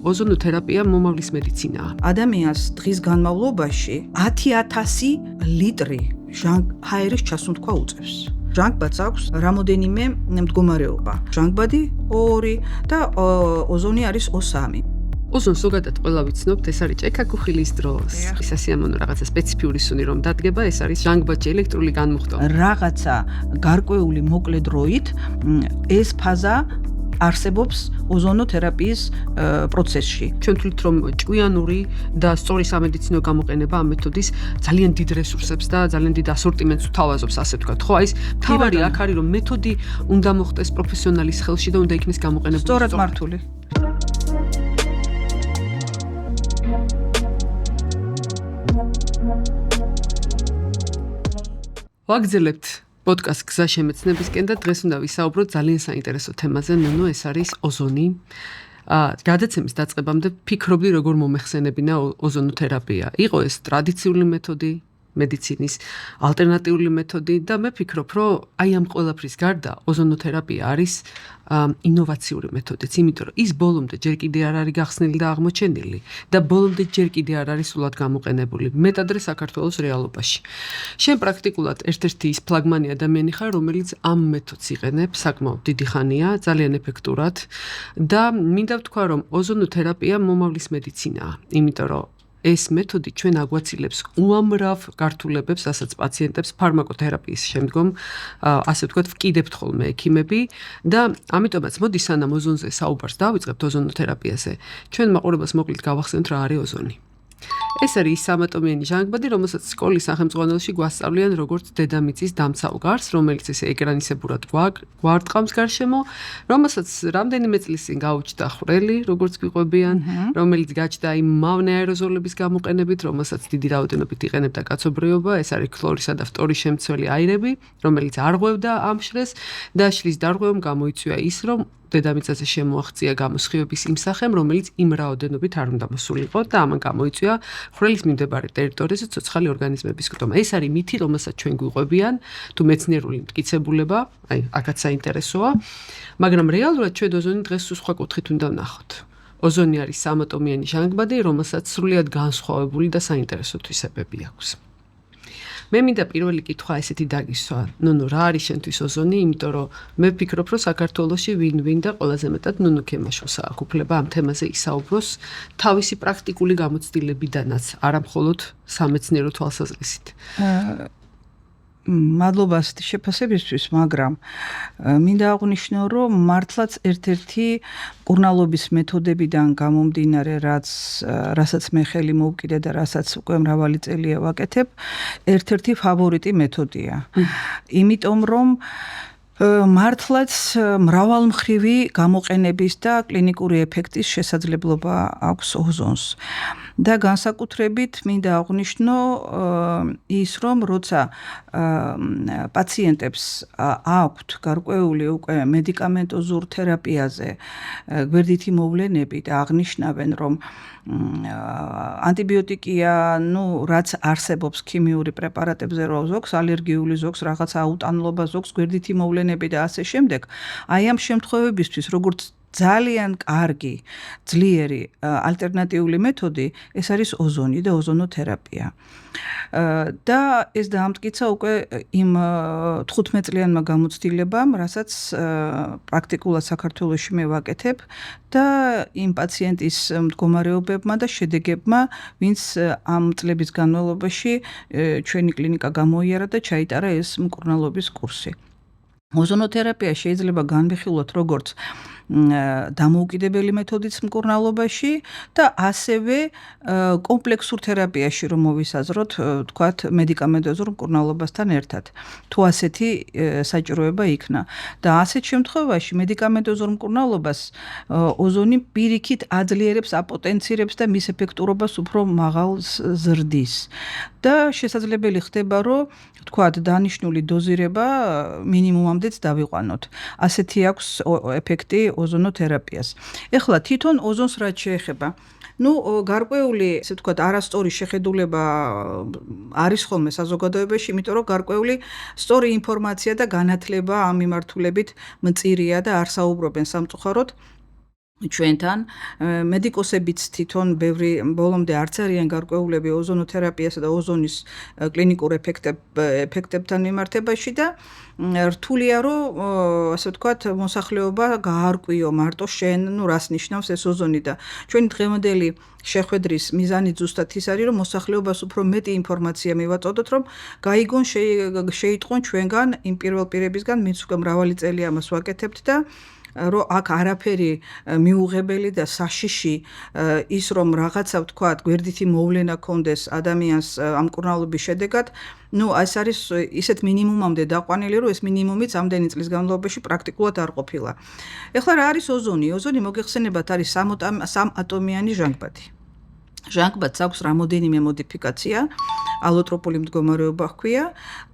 ოზონოთერაპია მომავლის მედიცინაა. ადამიანს დღის განმავლობაში 10,000 ლიტრი ჰაერის ჩასუნთქვა უწევს. ჟანგბადს აქვს რამოდენიმე მდგომარეობა. ჟანგბადი 2 და ოზონი არის 3. ოზონს ზოგადად ყველა ვიცნობთ, ეს არის ჭექა-ქუხილის დროს. ის ასიამოვნო რაღაცა სპეციფიური სუნი რომ დადგება, ეს არის ჟანგბადში ელექტრული განმუხტვა. რაღაცა გარკვეული მოკლე დროით ეს ფაზა არსებობს ოზონოთერაპიის პროცესში. ჩვენ თვლით რომ ჭკვიანური და სწორი სამედიცინო გამოყენება ამ მეთოდის ძალიან დიდ რესურსებს და ძალიან დიდ ასორტიმენტს უთავაზობს, ასე ვთქვათ. ხო, ის მთავარი აქ არის რომ მეთოდი უნდა მოხდეს პროფესიონალის ხელში და უნდა იქნეს გამოყენებული სწორად მართული. ვაგრძელებთ პოდკასტ გზა შემეცნებისკენ და დღეს უნდა ვისაუბროთ ძალიან საინტერესო თემაზე, ნუნო, ეს არის ოზონი. გადაცემის დაწყებამდე ფიქრობდი როგორ მომეხსენებინა ოზონოთერაპია. იყო ეს ტრადიციული მეთოდი, მედიცინის ალტერნატიული მეთოდი და მე ფიქრობ, რომ აი ამ ყველაფრის გარდა ოზონოთერაპია არის ინოვაციური მეთოდიც, იმიტომ რომ ის ბოლომდე ჯერ კიდე არ არის გახსნილი და აღმოჩენილი და ბოლომდე ჯერ კიდე არ არის სულად გამოყენებული, მეტადრე საქართველოს რეალობაში. შენ პრაქტიკულად ერთ-ერთი ის ფლაგმანი ადამიანი ხარ, რომელიც ამ მეთოდს იყენებს საკმაოდ დიდი ხანია, ძალიან ეფექტურად და მინდა ვთქვა, რომ ოზონოთერაპია მომავლის მედიცინაა, იმიტომ რომ ეს მეთოდი ჩვენ აგვაცილებს უამრავ გართულებებს, რასაც პაციენტებს ფარმაკოთერაპიის შემდგომ, ასე ვთქვათ, ვკიდებთ ხოლმე ექიმები და ამიტომაც მოდი სანამ ოზონზე საუბარს დავიწყებთ ოზონოთერაპიაზე, ჩვენ მაყურებელს მოკლედ გავახსენოთ რა არის ოზონი. ეს არის ის სამატომიანი ჟანგბადი, რომელსაც სკოლის სახელმძღვანელოში გვასწავლიან როგორც დედამიწის დამცავ გარს, რომელიც ესე ეკრანისებურად გვარტყამს გარშემო, რომელსაც რამდენიმე წლის წინ გაუჩნდა ხვრელი, როგორც გვიყვებიან, რომელიც გაჩნდა იმ მავნე აეროზოლების გამოყენებით, რომელსაც დიდი რაოდენობით იყენებდა კაცობრიობა, ეს არის ქლორისა და ფტორის შემცველი აირები, რომელიც არ ღვევდა ამ შრეს და შრის დარღვევამ გამოიწვია ის, რომ დედამიწაზე შემოაღწია გამოსხივების იმ სახემ, რომელიც იმ რაოდენობით არ უნდა მოსულიყო და ამან გამოიწვია ხვრელის მიმდებარე ტერიტორიაზე ცოცხალი ორგანიზმების გრომა. ეს არის მითი, რომელსაც ჩვენ გვიყვებიან, თუ მეცნიერული მტკიცებულება, აი, აქაც საინტერესოა, მაგრამ რეალურად ჩვენ ოზონი დღეს სხვა კუთხით უნდა ვნახოთ. ოზონი არის სამატომიანი ჟანგბადი, რომელსაც სრულიად განსხვავებული და საინტერესო თვისებები აქვს. მე მინდა პირველი კითხვა ესეთი დაგისვა. ნუნუ, რა არის შენთვის ოზონი? იმიტომ რომ მე ვფიქრობ, რომ საქართველოში ვინ და ყველაზე მეტად ნუნუ ქემაშვილს აქვს უფლება ამ თემაზე ისაუბროს თავისი პრაქტიკული გამოცდილებიდანაც, არა მხოლოდ სამეცნიერო თვალსაზრისით. მადლობა ასეთი შეფასებისთვის, მაგრამ მინდა აღვნიშნო, რომ მართლაც ერთ-ერთი მკურნალობის მეთოდებიდან გამომდინარე, რასაც მე ხელი მოვკიდე და რასაც უკვე მრავალი წელია ვაკეთებ, ერთ-ერთი ფავორიტი მეთოდია. იმიტომ რომ მართლაც მრავალმხრივი გამოყენების და კლინიკური ეფექტის შესაძლებლობა აქვს ოზონს. და განსაკუთრებით მინდა აღვნიშნო ის, რომ როცა პაციენტებს აქვთ გარკვეული უკვე მედიკამენტოზურ თერაპიაზე გვერდითი მოვლენები და აღნიშნავენ, რომ ანტიბიოტიკია, რაც არსებობს ქიმიური პრეპარატებზე, რომ ზოგს ალერგიული, ზოგს რაღაც აუტანლობა, ზოგს გვერდითი მოვლენები და ასე შემდეგ, აი ამ შემთხვევებისთვის, როგორც ძალიან კარგი, ძლიერი ალტერნატიული მეთოდი, ეს არის ოზონი და ოზონოთერაპია. და ეს დაამტკიცა უკვე იმ 15 წლიანმა გამოცდილებამ, რასაც პრაქტიკულად საქართველოში მე ვაკეთებ და იმ პაციენტის მდგომარეობებმა და შედეგებმა, ვინც ამ წლების განმავლობაში ჩვენი კლინიკა გამოიარა და ჩაიტარა ეს მკურნალობის კურსი. ოზონოთერაპია შეიძლება განვიხილოთ როგორც დამოუკიდებელი მეთოდიც მკურნალობაში და ასევე კომპლექსურ თერაპიაში რომ მოვისაზროთ, თქვათ, მედიკამენტოზურ მკურნალობასთან ერთად. თუ ასეთი საჭიროება იქნა. და ასეთ შემთხვევაში მედიკამენტოზურ მკურნალობას ოზონი პირიქით აძლიერებს, აპოტენცირებს და მის ეფექტურობას უფრო მაღალს ზრდის. და შესაძლებელი ხდება, რომ თქვათ, დანიშნული დოზირება მინიმუმამდეც დავიყვანოთ. ასეთი აქვს ეფექტი ოზონოთერაპიას. ეხლა თვითონ ოზონს რაც შეეხება, გარკვეული, ესე ვთქვათ, არასწორი შეხედულება არის ხოლმე საზოგადოებაში, იმიტომ რომ გარკვეული სწორი ინფორმაცია და განათლება ამ მიმართულებით მწირია და არ საუბრობენ სამწუხაროდ. ჩვენთან მედიკოსებიც თვითონ ბევრი ბოლომდე არც არიან გარკვეულები ოზონოთერაპიასა და ოზონის კლინიკურ ეფექტებთან მიმართებაში და რთულია რომ ასე ვთქვათ მოსახლეობა გაარკვიო მარტო შენ რას ნიშნავს ეს ოზონი და ჩვენი დღევანდელი შეხვედრის მიზანი ზუსტად ის არის რომ მოსახლეობას უფრო მეტი ინფორმაცია მივაწოდოთ რომ გაიგონ შეიტყვონ ჩვენგან იმ პირველ პირებისგან ვინც უკვე მრავალი წელი ამას ვაკეთებთ და რომ აქ არაფერი მიუღებელი და საშიში ის რომ რაღაცა ვთქვათ გვერდითი მოვლენა კონდეს ადამიანს ამ მკურნალობის შედეგად ეს არის ისეთ მინიმუმამდე დაყვანილი რომ ეს მინიმუმიც ამდენი წლის განმავლობაში პრაქტიკულად არ ყოფილა. ეხლა რა არის ოზონი? ოზონი მოგეხსენებათ არის სამატომიანი ჟანგბადი. ჟანგბადს აქვს რამოდენიმე მოდიფიკაცია, ალოტროპული მდგომარეობა ჰქვია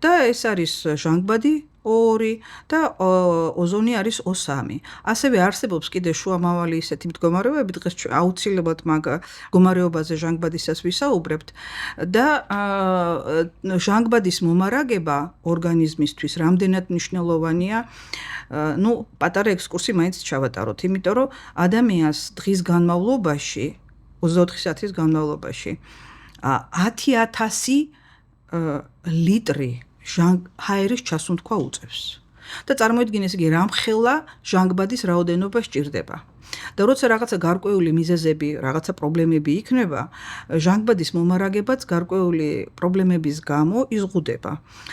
და ეს არის ჟანგბადი 2 და ოზონი არის O3. ასევე არსებობს კიდე შუამავალი ისეთი მდგომარეობები, დღეს აუცილებლად მაგ მდგომარეობაზე ჟანგბადისას ვისაუბრებთ და ჟანგბადის მომარაგება ორგანიზმისთვის რამდენად მნიშვნელოვანია. პატარა ექსკურსი მაინც ჩავატაროთ, იმიტომ რომ ადამიანს დღის განმავლობაში 24 საათის განმავლობაში 10,000 ლიტრი ჰაერის ჩასუნთქვა უწევს. და წარმოიდგინეთ იგი რამხელა ჟანგბადის რაოდენობა სჭირდება. და როცა რაღაცა გარკვეული მიზეზები, რაღაცა პრობლემები იქნება, ჟანგბადის მომარაგებაც გარკვეული პრობლემების გამო იზღუდება.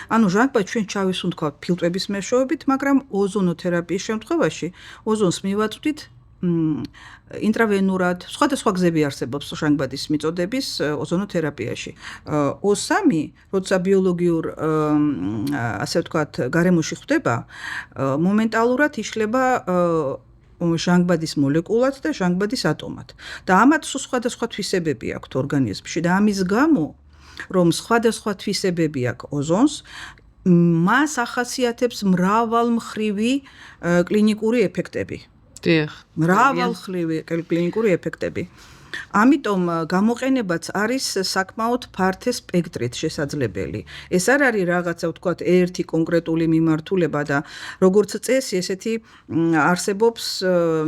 ანუ ჟანგბადს ჩვენ ჩავისუნთქვავთ ფილტვების მეშვეობით, მაგრამ ოზონოთერაპიის შემთხვევაში ოზონს მივაწვდით ინტრავენურად, სხვადასხვა გზები არსებობს ჟანგბადის მიწოდების ოზონოთერაპიაში. O3, როცა ბიოლოგიურ ასე ვთქვათ, გარემოში ხვდება, მომენტალურად იშლება ჟანგბადის მოლეკულად და ჟანგბადის ატომად. და ამათ სხვადასხვა თვისებები აქვთ ორგანიზმში და ამის გამო, რომ სხვადასხვა თვისებები აქვს ოზონს, მას ახასიათებს მრავალმხრივი კლინიკური ეფექტები. მრავალმხრივი კლინიკური ეფექტები. ამიტომ გამოყენებაც არის საკმაოდ ფართე სპექტრით შესაძლებელი. ეს არ არის რაღაცა ვთქვათ ერთი კონკრეტული მიმართულება და როგორც წესი ესეთი არსებობს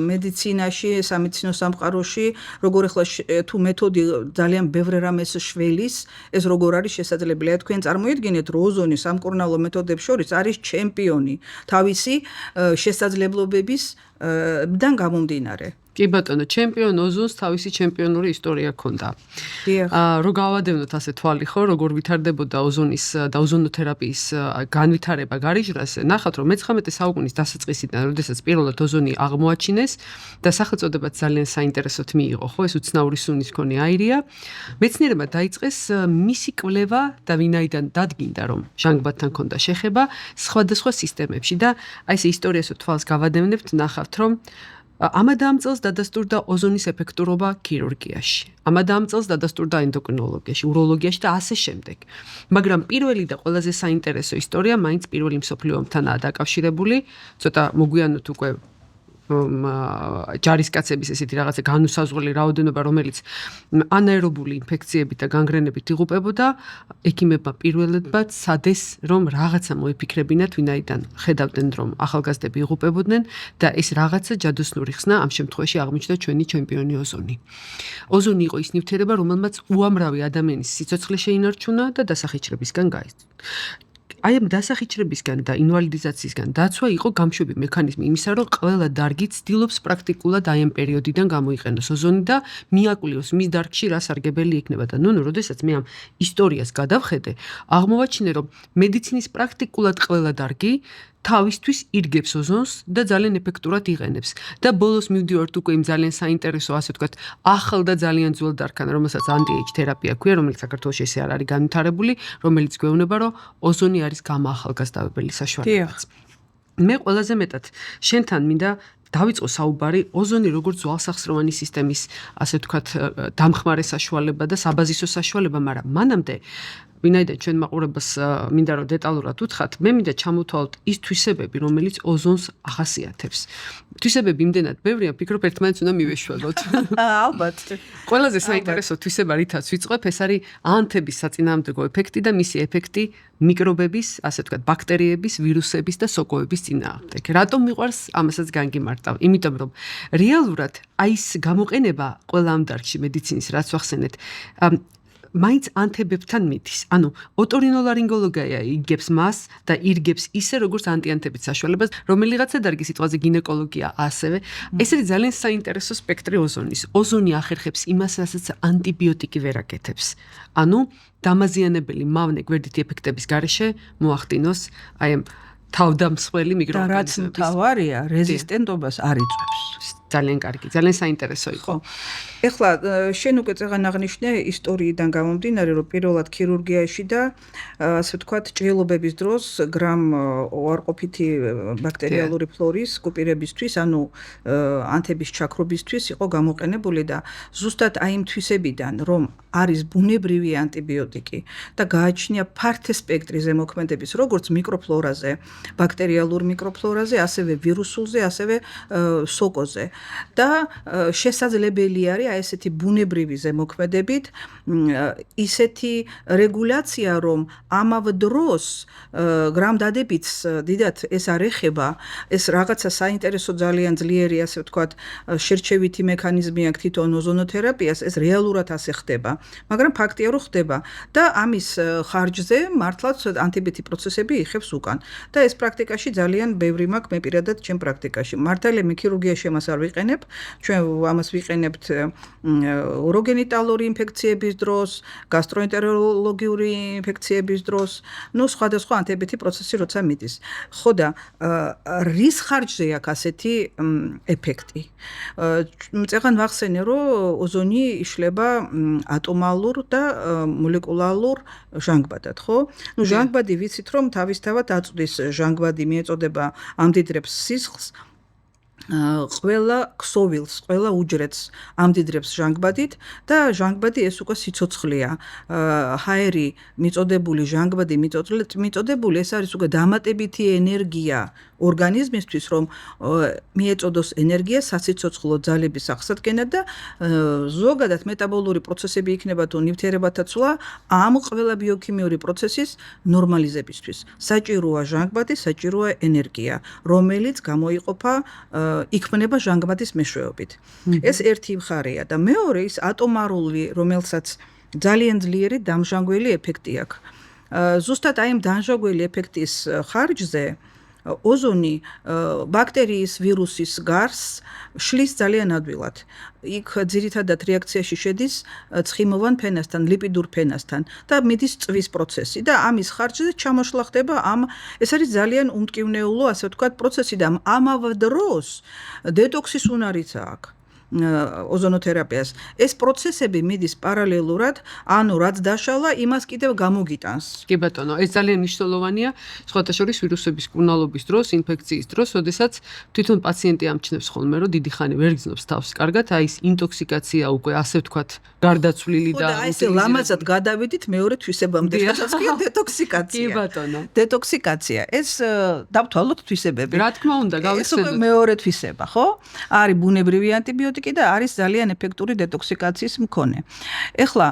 მედიცინაში, სამედიცინო სამყაროში, როგორ ახლა თუ მეთოდი ძალიან ბევრ რამეს შველის, ეს როგორ არის შესაძლებელი. თქვენ წარმოიდგინეთ, რომ ოზონი სამკურნალო მეთოდებს შორის არის ჩემპიონი თავისი შესაძლებლობების დან გამომდინარე. კი ბატონო, ჩემპიონ ოზონს თავისი ჩემპიონური ისტორია ჰქონდა. რო გავადევნოთ ასე თვალი ხო, როგორ ვითარდებოდა ოზონის და ოზონოთერაპიის განვითარება გარიჟრას, ნახავთ რომ მე-19 საუკუნის დასაწყისიდან, როდესაც პირველად ოზონი აღმოაჩინეს და სახელწოდებაც ძალიან საინტერესოდ მიიღო, ხო, ეს უცნაური სუნის მქონე აირია, მეცნიერებმა დაიწყეს მისი კვლევა და ვინაიდან დადგინდა რომ ჟანგბადთან ჰქონდა შეხება სხვადასხვა სისტემებში და აი ეს ისტორიას თვალს გავადევნებთ, ნახავთ რომ ამადამ წელს დადასტურდა ოზონის ეფექტურობა ქირურგიაში. ამადამ წელს დადასტურდა ენდოკრინოლოგიაში, უროლოგიაში და ასე შემდეგ. მაგრამ პირველი და ყველაზე საინტერესო ისტორია მაინც პირველი მსოფლიო ომთანაა დაკავშირებული. ცოტა მოგვიანოთ უკვე ჯარისკაცების ესეთი რაღაცა განუსაზღვრელი რაოდენობა, რომელიც ანაერობული ინფექციებით და განგრენებით იღუპებოდა, ექიმებმა პირველადაც სადეს რომ რაღაცა მოიფიქრებინათ, ვინაიდან ხედავდნენ რომ ახალგაზრდები იღუპებოდნენ და ეს რაღაცა ჯადოსნური ხსნა ამ შემთხვევაში აღმოჩნდა ჩვენი ჩემპიონი ოზონი. ოზონი იყო ის ნივთიერება, რომელმაც უამრავი ადამიანის სიცოცხლე შეინარჩუნა და დასახიჩრებისგან გაიწვა. აი ამ დასახიჩრებისგან და ინვალიდიზაციისგან დაცვა იყო გამშვები მექანიზმი იმისა, რომ ყველა დარგი ცდილობს პრაქტიკულად აი ამ პერიოდიდან გამოიყენოს ოზონი და მიაკვლიოს მის დარგში რა სარგებელი იქნება და როდესაც მე ამ ისტორიას გადავხედე, აღმოვაჩინე, რომ მედიცინის პრაქტიკულად ყველა დარგი თავისთვის ირგებს ოზონს და ძალიან ეფექტურად იღენებს. და ბოლოს მივდივართ უკვე იმ ძალიან საინტერესო, ასე ვთქვათ, ახალ და ძალიან ძველ დარგთან, რომელსაც anti-age თერაპია ქვია, რომელიც საქართველოში ესე არ არის განვითარებული, რომელიც გვეუბნება, რომ ოზონი არის გამაახალგაზრდავებელი საშუალებაც. მე ყველაზე მეტად შენთან მინდა დავიწყო საუბარი ოზონი როგორც ძვალსახსროვანი სისტემის, ასე ვთქვათ, დამხმარე საშუალება და საბაზისო საშუალება, მაგრამ მანამდე ვინაიდან ჩვენ მაყურებელს მინდა რომ დეტალურად უთხრათ, მე მინდა ჩამოთვალოთ ის თვისებები, რომელიც ოზონს ახასიათებს. თვისებები იმდენად ბევრია, ვფიქრობ ერთმანეთს უნდა მივეშველოთ. ალბათ. ყველაზე საინტერესო თვისება, რითაც ვიწყებ, ეს არის ანთების საწინააღმდეგო ეფექტი და მისი ეფექტი მიკრობების, ასე ვთქვათ, ბაქტერიების, ვირუსების და სოკოების წინააღმდეგ. რატომ მიყვარს ამასაც განგიმარტავ? იმიტომ რომ რეალურად აი ეს გამოყენება ყველა ამ დარგში მედიცინის რაც ვახსენეთ, მაინც ანთებებთან მიდის. ანუ ოტორინოლარინგოლოგია იგებს მას და ირგებს ისე როგორც ანტიანთების საშუალებას, რომელიღაცა დარგის სიტყვაზე გინეკოლოგია ასევე. ეს არის ძალიან საინტერესო სპექტრი ოზონის. ოზონი ახერხებს იმას, რასაც ანტიბიოტიკი ვერ აკეთებს. ანუ დამაზიანებელი მავნე გვერდითი ეფექტების გარეშე მოახდინოს აი ამ თავდამსხმელი მიკროორგანიზმების. და რაც მთავარია, რეზისტენტობას არ იწვევს. ძალიან კარგი, ძალიან საინტერესო იყო. ეხლა შენ უკვე წეგან აღნიშნე ისტორიიდან გამომდინარე, რომ პირველად ქირურგიაში და ასე ვთქვათ, ჭრილობების დროს გრამ უარყოფითი ბაქტერიალური ფლორის კუპირებისთვის, ანუ ანთების ჩაქრობისთვის იყო გამოყენებული და ზუსტად აი იმ თვისებიდან, რომ არის ბუნებრივი ანტიბიოტიკი და გააჩნია ფართე სპექტრი ზემოქმედების, როგორც მიკროფლორაზე, ბაქტერიალურ მიკროფლორაზე, ასევე ვირუსულზე, ასევე სოკოზე. და შესაძლებელი არის აი ესეთი ბუნებრივი ზემოქმედებით ისეთი რეგულაცია, რომ ამავე დროს გრამდადებიც დიდად ეს არ ეხება, ეს რაღაცა საინტერესო ძალიან ძლიერი, ასე ვთქვათ, შერჩევითი მექანიზმი აქვს თვითონ ოზონოთერაპიას, ეს რეალურად ასე ხდება, მაგრამ ფაქტია რომ ხდება და ამის ხარჯზე მართლაც ანტიბიოტიკი პროცესები იხევს უკან და ეს პრაქტიკაში ძალიან ბევრი მაქვს მე პირადად ჩემ პრაქტიკაში. მართალია მე ქირურგიაში ამას არ ვიყენებ, ჩვენ ამას ვიყენებთ უროგენიტალური ინფექციების დროს, გასტროენტეროლოგიური ინფექციების დროს, ну სხვადასხვა ანტიბიოტიკი პროცესი როცა მიდის. ხო და რის ხარჯზე აქვს ასეთი ეფექტი? წეგან ვახსენე, რომ ოზონი იშლება ატომალურ და მოლეკულარულ ჟანგბადად, ხო? ну ჟანგბადი ვიცით, რომ თავისთავად აწვდის ჟანგბადი მიეწოდება ამდიდრებს სისხლს, ყველა ქსოვილს, ყველა უჯრედს ამდიდრებს ჟანგბადით და ჟანგბადი ეს უკვე სიცოცხლეა. ჰაერი მიწოდებული ჟანგბადი მიწოდებული ეს არის უკვე დამატებითი ენერგია ორგანიზმისთვის, რომ მიეწოდოს ენერგია სასიცოცხლო ძალების აღსადგენად და ზოგადად მეტაბოლური პროცესები იქნება თუ ნივთიერებათა ცვლა ამ ყველა ბიოქიმიური პროცესის ნორმალიზებისთვის. საჭიროა ჟანგბადი, საჭიროა ენერგია, რომელიც გამოიყოფა იქმნება ჟანგბადის მეშვეობით. ეს ერთი მხარეა და მეორე ის ატომარული, რომელსაც ძალიან ძლიერი დამჟანგველი ეფექტი აქვს. ზუსტად აი ამ დამჟანგველი ეფექტის ხარჯზე ოზონი ბაქტერიის ვირუსის გარსს შლის ძალიან ადვილად. იქ ძირითადად რეაქციაში შედის ცხიმოვან ფენასთან, ლიპიდურ ფენასთან და მიდის წვის პროცესი და ამის ხარჯზე ჩამოშლა ხდება ეს არის ძალიან უმტკივნეულო, ასე ვთქვათ, პროცესი და ამავე დროს დეტოქსის უნარიც აქვს. ოზონოთერაპიას. ეს პროცესები მიდის პარალელურად, ანუ რაც დაშალა, იმას კიდევ გამოგიტანს. კი ბატონო, ეს ძალიან მნიშვნელოვანია, სხვათა შორის ვირუსების კურნალობის დროს, ინფექციის დროს, როდესაც თვითონ პაციენტი ამჩნევს ხოლმე, რომ დიდი ხანი ვერ გრძნობს თავს კარგად, აი ეს ინტოქსიკაცია უკვე, ასე ვთქვათ, გარდაცვლილი და აი ეს ლამაზად გადავიდით მეორე თვისებამდე, სადაც კი დეტოქსიკაცია. კი ბატონო. დეტოქსიკაცია. ეს დავთვალოთ თვისებები. რა თქმა უნდა, გავიხსენოთ. ეს მეორე თვისება, ხო? არის ბუნებრივი ანტიბიოტიკი და არის ძალიან ეფექტური დეტოქსიკაციის მქონე. ეხლა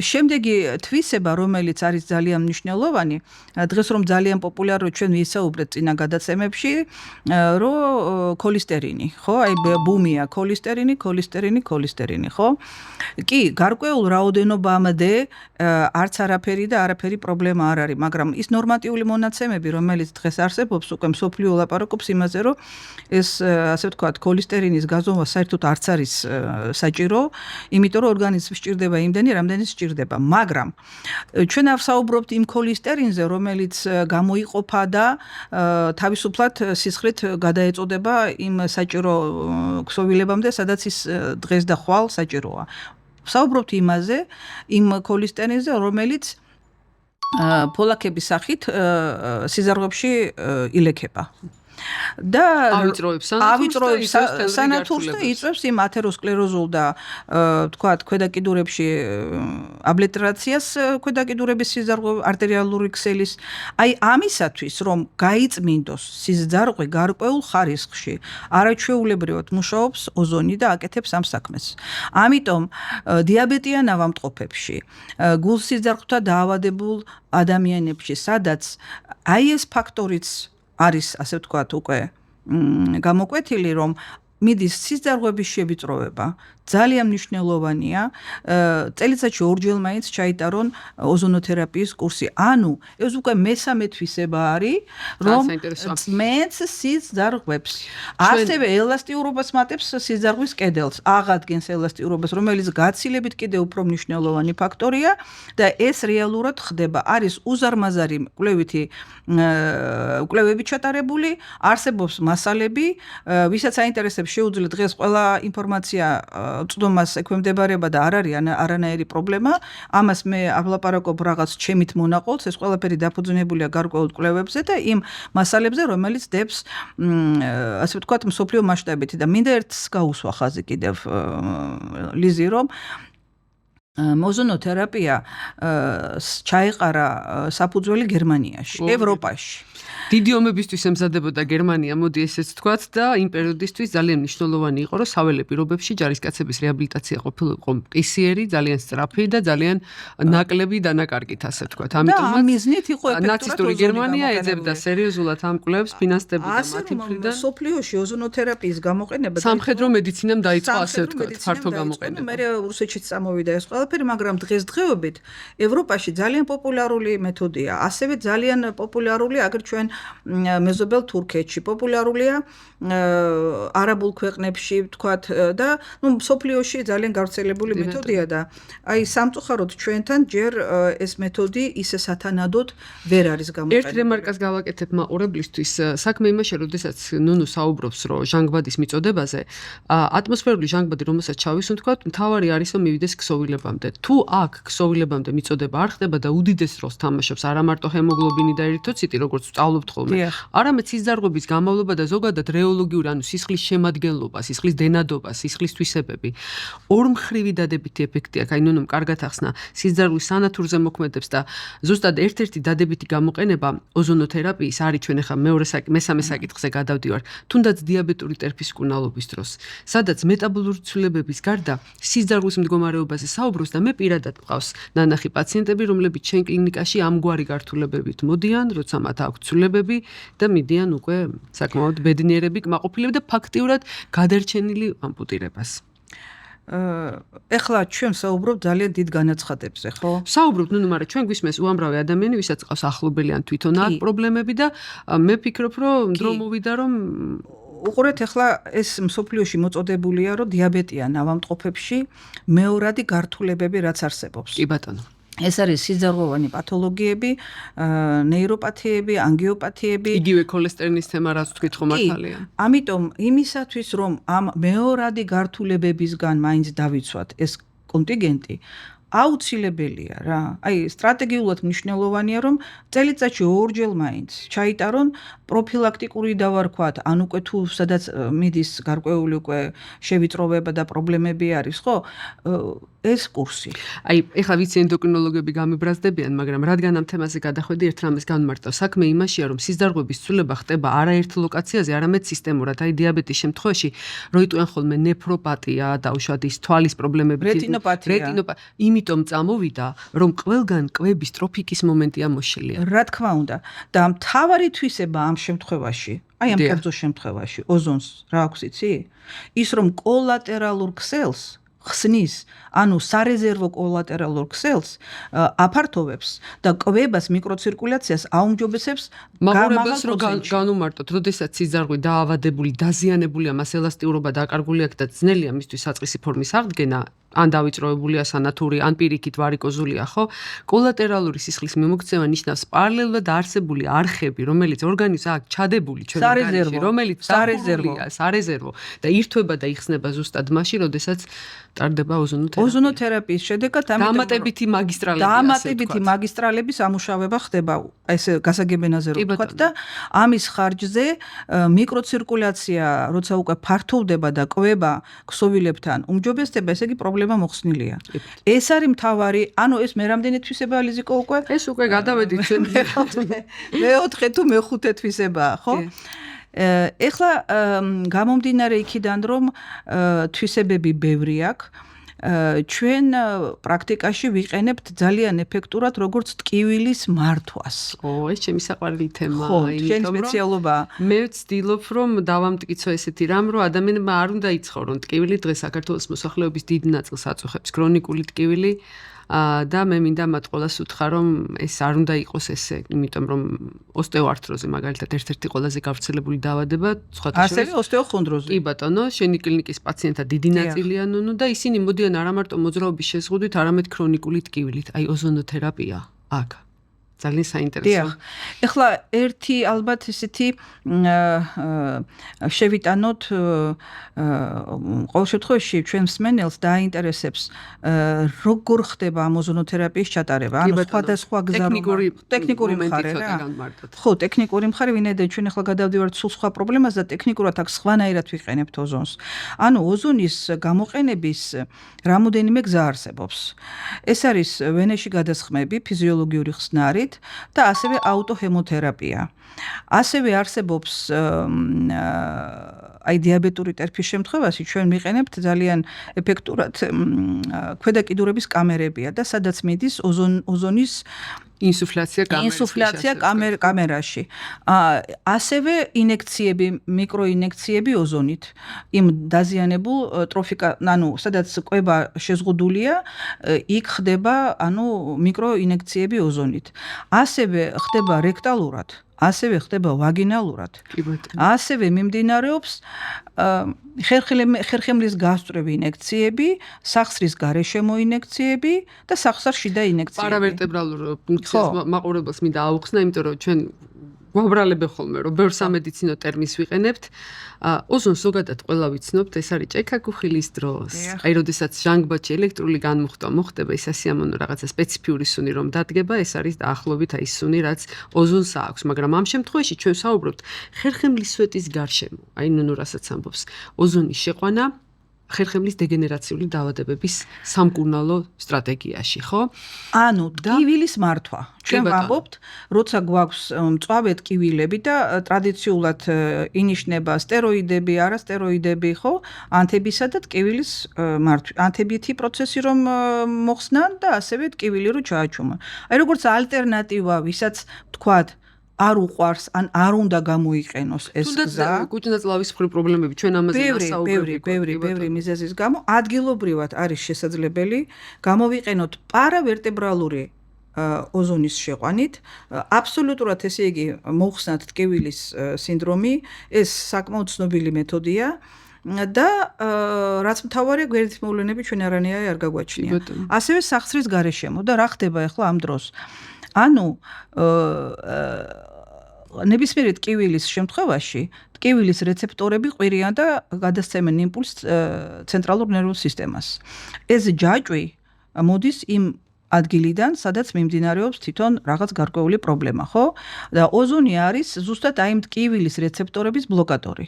შემდეგი თვისება, რომელიც არის ძალიან მნიშვნელოვანი, დღეს რომ ძალიან პოპულარული ჩვენ ვისაუბრეთ წინა გადაცემებში, რომ ქოლესტერინი, ხო? აი ბუმია ქოლესტერინი, ხო? კი, გარკვეულ რაოდენობამდე არც არაფერი და არაფერი პრობლემა არ არის, მაგრამ ის ნორმატიული მონაცემები, რომელიც დღეს არსებობს, უკვე მსოფლიო ლაპარაკობს იმაზე, რომ ეს ასე ვთქვათ, ქოლესტერინის გაზომვა საერთოდ არც არის საჭირო, იმიტომ რომ ორგანიზმს სჭირდება იმდენი, რამდენიც სჭირდება. მაგრამ ჩვენ არ ვსაუბრობთ იმ ქოლესტერინზე, რომელიც გამოიყოფა და თავისუფლად სისხლით გადაეწოდება იმ საჭირო ქსოვილებამდე, სადაც ის დღეს და ხვალ საჭიროა. ვსაუბრობთ იმაზე, იმ ქოლესტერინზე, რომელიც ფოლაკების სახით სიზარღვებში ილექება. და ავიწროებს სანათურს და იწვევს იმ ათეროსკლეროზულ და თქვათ ქვედაკიდურებში აბლიტერაციას ქვედაკიდურების სიზარღვე არტერიალური ქსელის აი ამისათვის რომ გაიწმინდოს სიზარღვე გარკვეულ ხარისხში არაჩვეულებრივად მუშაობს ოზონი და აკეთებს ამ საქმეს ამიტომ დიაბეტიან ავამტყოფებში გულსიზარღვთა დაავადებულ ადამიანებში სადაც აი ეს ფაქტორიც არის ასე ვთქვათ უკვე გამოკვეთილი რომ მიდის სიზარღვების შევიწროვება ძალიან მნიშვნელოვანია წელიწადში ორჯერ მაინც ჩაიტარონ ოზონოთერაპიის კურსი ანუ ეს უკვე მესამე თვისება არის რომ მეც სიზარღვებს ასევე ელასტიურობას მატებს სიზარღვის კედელს აღადგენს ელასტიურობას რომელიც გაცილებით კიდევ უფრო მნიშვნელოვანი ფაქტორია და ეს რეალურად ხდება არის უზარმაზარი კვლევები ჩატარებული არსებობს მასალები ვისაც აინტერესებს შეუძლიათ დღეს ყველა ინფორმაცია წვდომას ექვემდებარება და არ არის არანაირი პრობლემა. ამას მე ავლაპარაკობ რაღაც ჩემით მონაყოლს, ეს ყველაფერი დაფუძნებულია გარკვეულ კვლევებზე და იმ მასალებზე, რომელიც დებს ასე ვთქვათ, მსოფლიო მასშტაბით და მინდა ერთს გაუსვა ხაზი კიდევ ლიზი რომ ოზონოთერაპია ჩაეყარა საფუძველი გერმანიაში, ევროპაში. დიდი ომებისთვის ემზადებოდა გერმანია, მოდი ესეც თქვათ და იმ პერიოდისთვის ძალიან მნიშვნელოვანი იყო, რომ საველე პირობებში ჯარისკაცების რეაბილიტაცია ყოფილიყო მყისიერი, ძალიან სწრაფი და ძალიან ნაკლები დანაკარგით, ასე ვთქვათ. ამიტომაც მიზნით იყო ეფექტურად ნაცისტური გერმანია ეძებდა სერიოზულად ამ კვლევებს, ფინანსდებოდა მათი მხრიდან. სოფლიოში ოზონოთერაპიის გამოყენება სამხედრო მედიცინამ დაიწყო, ასე ვთქვათ, ფართო გამოყენება. მე რუსეთშიც წამოვიდა ეს ყველაფერი, მაგრამ დღესდღეობით ევროპაში ძალიან პოპულარული მეთოდია, ასევე ძალიან პოპულარული აგერ ჩვენ მეზობელ თურქეთში პოპულარულია არაბულ ქვეყნებში ვთქვათ და სოფლიოში ძალიან გავრცელებული მეთოდია და აი სამწუხაროდ ჩვენთან ჯერ ეს მეთოდი ისე სათანადოდ ვერ არის გამოყენებული. ერთ რემარკას გავაკეთებ მაყურებლისთვის საქმე იმაში როდესაც ნუნუ საუბრობს რომ ჟანგბადის მიწოდებაზე ატმოსფერული ჟანგბადი რომელსაც ჩავისუნ თქვათ მთავარი არის რომ მივიდეს ქსოვილებამდე. თუ აქ ქსოვილებამდე მიწოდება არ ხდება და უდიდეს როლს თამაშობს არა მარტო ჰემოგლობინი და ერითროციტი როგორც ვსწავლობთ ხოლმე არამედ სიზარღვების გამავლობა და ზოგადად რეოლოგიური ანუ სისხლის შემადგენლობა, სისხლის დენადობა, სისხლის თვისებები ორმხრივი დადებითი ეფექტი აქვს. აი ნუნუმ კარგად ახსნა სიზარღვის სანათურზე მოქმედებს და ზუსტად ერთ-ერთი დადებითი გამოყენება ოზონოთერაპიის არის ჩვენ ახლა მესამე საკითხზე გადავდივართ. თუნდაც დიაბეტური ტერფის მკურნალობის დროს, სადაც მეტაბოლური ცვლილებების გარდა სიზარღვის მდგომარეობაზე საუბრობს და მე პირადად მყავს ნანახი პაციენტები, რომლებიც ჩვენ კლინიკაში ამგვარი გართულებებით მოდიან, როცა მათ აქვს ცვლილებები და მიდიან უკვე საკმაოდ ბედნიერები, კმაყოფილები და ფაქტიურად გადარჩენილი ამპუტირებას. ეხლა ჩვენ საუბრობთ ძალიან დიდ განაცხადებზე, ხო? საუბრობთ, მაგრამ ჩვენ გვისმენს უამრავი ადამიანი, ვისაც ყავს ახლობელი ან თვითონ აქვს პრობლემები და მე ფიქრობ, რომ დრო მოვიდა, რომ უყურეთ ეხლა ეს მსოფლიოში მოწოდებულია, რომ დიაბეტიან ავამტყოფებში მეორადი გართულებები რაც არსებობს. კი ბატონო. ეს არის სიზარღვოვანი პათოლოგიები, ნეიროპათიები, ანგიოპათიები. იგივე ქოლესტერინის თემა რაც თქვით ხომ მართალია. ამიტომ იმისათვის რომ ამ მეორადი გართულებებისგან მაინც დავიცვათ ეს კონტინგენტი აუცილებელია რა. აი სტრატეგიულად მნიშვნელოვანია რომ წელიწადში ორჯერ მაინც ჩაიტარონ პროფილაქტიკური დავარქვათ, ან უკვე თუ სადაც მიდის გარკვეული უკვე შევიწროვება და პრობლემები არის, ხო? ეს კურსი. აი, ეხლა ვიცი ენდოკრინოლოგები გამებრაზდებიან, მაგრამ რადგან ამ თემაზე გადახვედი, ერთ რამეს განმარტავ. საქმე იმაშია, რომ სიზარღვების ცვლილება ხდება არა ერთ ლოკაციაზე, არამედ სისტემურად. აი, დიაბეტის შემთხვევაში რო იტყვიან ხოლმე ნეფროპატია, დაუშვათ ის თვალის პრობლემები, რეტინოპათია. იმიტომ წამოვიდა, რომ ყველგან კვების ტროფიკის მომენტია მოშლილი. რა თქმა უნდა. და მთავარი თვისება ამ შემთხვევაში, აი ამ კერძო შემთხვევაში, ოზონს რა აქვს იცი? ის რომ კოლატერალურ ქსელს ხსნის, ანუ სარეზერვო კოლატერალურ ქსელს აფართოვებს და კვებას მიკროცირკულაციას აუმჯობესებს მაღალ პროცენტში. განუმარტოთ, როდესაც სიზარღვი დაავადებული, დაზიანებულია, მას ელასტიურობა დაკარგული აქვს და ძნელია მისთვის საწყისი ფორმის აღდგენა, ან დავიწროებულია სანათური, ან პირიქით ვარიკოზულია, ხო? კოლატერალური სისხლის მიმოქცევა ნიშნავს პარალელურად არსებული არხები, რომელიც ორგანიზმს აქვს ჩადებული ჩვენ ორგანიზმში, რომელიც სარეზერვო და ირთვება და იხსნება ზუსტად მაშინ, როდესაც ტარდება ოზონოთერაპია. ოზონოთერაპიის შედეგად დამატებითი მაგისტრალების ამუშავება ხდება, ესე გასაგებენაზე რო ვთქვათ და ამის ხარჯზე მიკროცირკულაცია, როცა უკვე ფართოვდება და კვება ქსოვილებთან უმჯობესდება, ესე იგი პრობლემა მოხსნილია. ეს არის მთავარი, ანუ ეს მე რამდენი თვისებაა ლიზიკო უკვე? ეს უკვე გადავედით ჩვენ მეოთხე თუ მეხუთე თვისებაა, ხო? ეხლა გამომდინარე იქიდან, რომ თვისებები ბევრი აქვს, ჩვენ პრაქტიკაში ვიყენებთ ძალიან ეფექტურად როგორც ტკივილის მართვას. ეს ჩემი საყვარელი თემაა, ხო, შენი სპეციალობაა. მე ვცდილობ, რომ დავამტკიცო ესეთი რამ, რომ ადამიანმა არ უნდა იცხოვრონ ტკივილი, დღეს საქართველოს მოსახლეობის დიდ ნაწილს აწუხებს ქრონიკული ტკივილი. და მე მინდა მათ ყველას უთხრა, რომ ეს არ უნდა იყოს ესე, იმიტომ რომ ოსტეოართროზი მაგალითად ერთ-ერთი ყველაზე გავრცელებული დაავადება, სხვათა შორის. ასევე ოსტეოხონდროზი. კი ბატონო, შენი კლინიკის პაციენტთა დიდი ნაწილია ნუნუ და ისინი მოდიან არა მარტო მოძრაობის შეზღუდვით, არამედ ქრონიკული ტკივილით, აი ოზონოთერაპია აქ. ძალიან საინტერესოა. ეხლა ერთი ალბათ ესეთი შევიტანოთ ყოველ შემთხვევაში ჩვენ მსმენელს დაინტერესებს როგორ ხდება ამ ოზონოთერაპიის ჩატარება, ანუ სხვადასხვა გზა ტექნიკური მხარე რა. ხო, ტექნიკური მხარე, ვინაიდან ჩვენ ახლა გადავდივართ სულ სხვა პრობლემას და ტექნიკურად აქ სხვანაირად ვიყენებთ ოზონს. ანუ ოზონის გამოყენების რამოდენიმე გზა არსებობს. ეს არის ვენეში გადასხმები, ფიზიოლოგიური ხსნარი და ასევე აუტოჰემოთერაპია. ასევე არსებობს აი დიაბეტური ტერფის შემთხვევაში ჩვენ ვიყენებთ ძალიან ეფექტურად ქვედაკიდურების კამერებია და სადაც მიდის ოზონის ინსუფლაცია კამერაში. ასევე ინექციები, მიკროინექციები ოზონით. იმ დაზიანებულ ტროფიკა, ანუ სადაც კვება შეზღუდულია, იქ ხდება, ანუ მიკროინექციები ოზონით. ასევე ხდება რექტალურად, ასევე ხდება ვაგინალურად. ასევე მიმდინარეობს ხერხემლის გასწვრივი ინექციები, სახსრის გარშემო ინექციები და სახსარ შიდა ინექციები. პარავერტებრალურ ფუნქციას მაყურებელს მინდა აუხსნა, იმიტომ რომ ჩვენ გვაბრალებ ხოლმე, რომ ბევრ სამედიცინო ტერმინს ვიყენებთ. ოზონს ზოგადად ყველა ვიცნობთ, ეს არის ჭექა-ქუხილის დროს. აი, როდესაც ჟანგბადში ელექტრული განმუხტვა მოხდება, ის ასიამოვნო რაღაცა სპეციფიური სუნი რომ დადგება, ეს არის დაახლოებით აი სუნი, რაც ოზონს აქვს, მაგრამ ამ შემთხვევაში ჩვენ საუბრობთ ხერხემლის სვეტის გარშემო. აი, ნუნუ რასაც ამბობს, ოზონის შეყვანა ხერხემლის დეგენერაციული დაავადებების სამკურნალო სტრატეგიაში, ხო? ანუ ტკივილის მართვა. ჩვენ ვამბობთ, როცა გვაქვს მწვავე ტკივილები და ტრადიციულად ინიშნება სტეროიდები, არასტეროიდები, ხო? ანთებისა და ტკივილის მართვა. ანთებითი პროცესი რომ მოხსნან და ასევე ტკივილი რომ ჩააჩუმა. აი როგორც ალტერნატივა, ვისაც თქვათ არ უყვარს, ან არ უნდა გამოიყენოს ეს გზა. კუჭნაწლავის მხრივ პრობლემები ჩვენ ამაზე ნასაუბრები ბევრი მიზეზის გამო ადგილობრივად არის შესაძლებელი გამოვიყენოთ პარავერტებრალური ოზონის შეყვანით. აბსოლუტურად ესე იგი მოხსნათ ტკივილის სინდრომი, ეს საკმაოდ ცნობილი მეთოდია. და რაც მთავარია, გვერდით მოვლენები ჩვენ არანაირი არ გაგვაჩნია. ასევე სახსრის გარშემო და რა ხდება ახლა ამ დროს. ანუ ნებისმიერი ტკივილის შემთხვევაში ტკივილის რეცეპტორები ყვირიან და გადასცემენ იმპულსს ცენტრალურ ნერვულ სისტემას. ეს ჯაჭვი მოდის იმ ადგილიდან, სადაც მიმდინარეობს თვითონ რაღაც გარკვეული პრობლემა, ხო? და ოზონი არის ზუსტად აი იმ ტკივილის რეცეპტორების ბლოკატორი.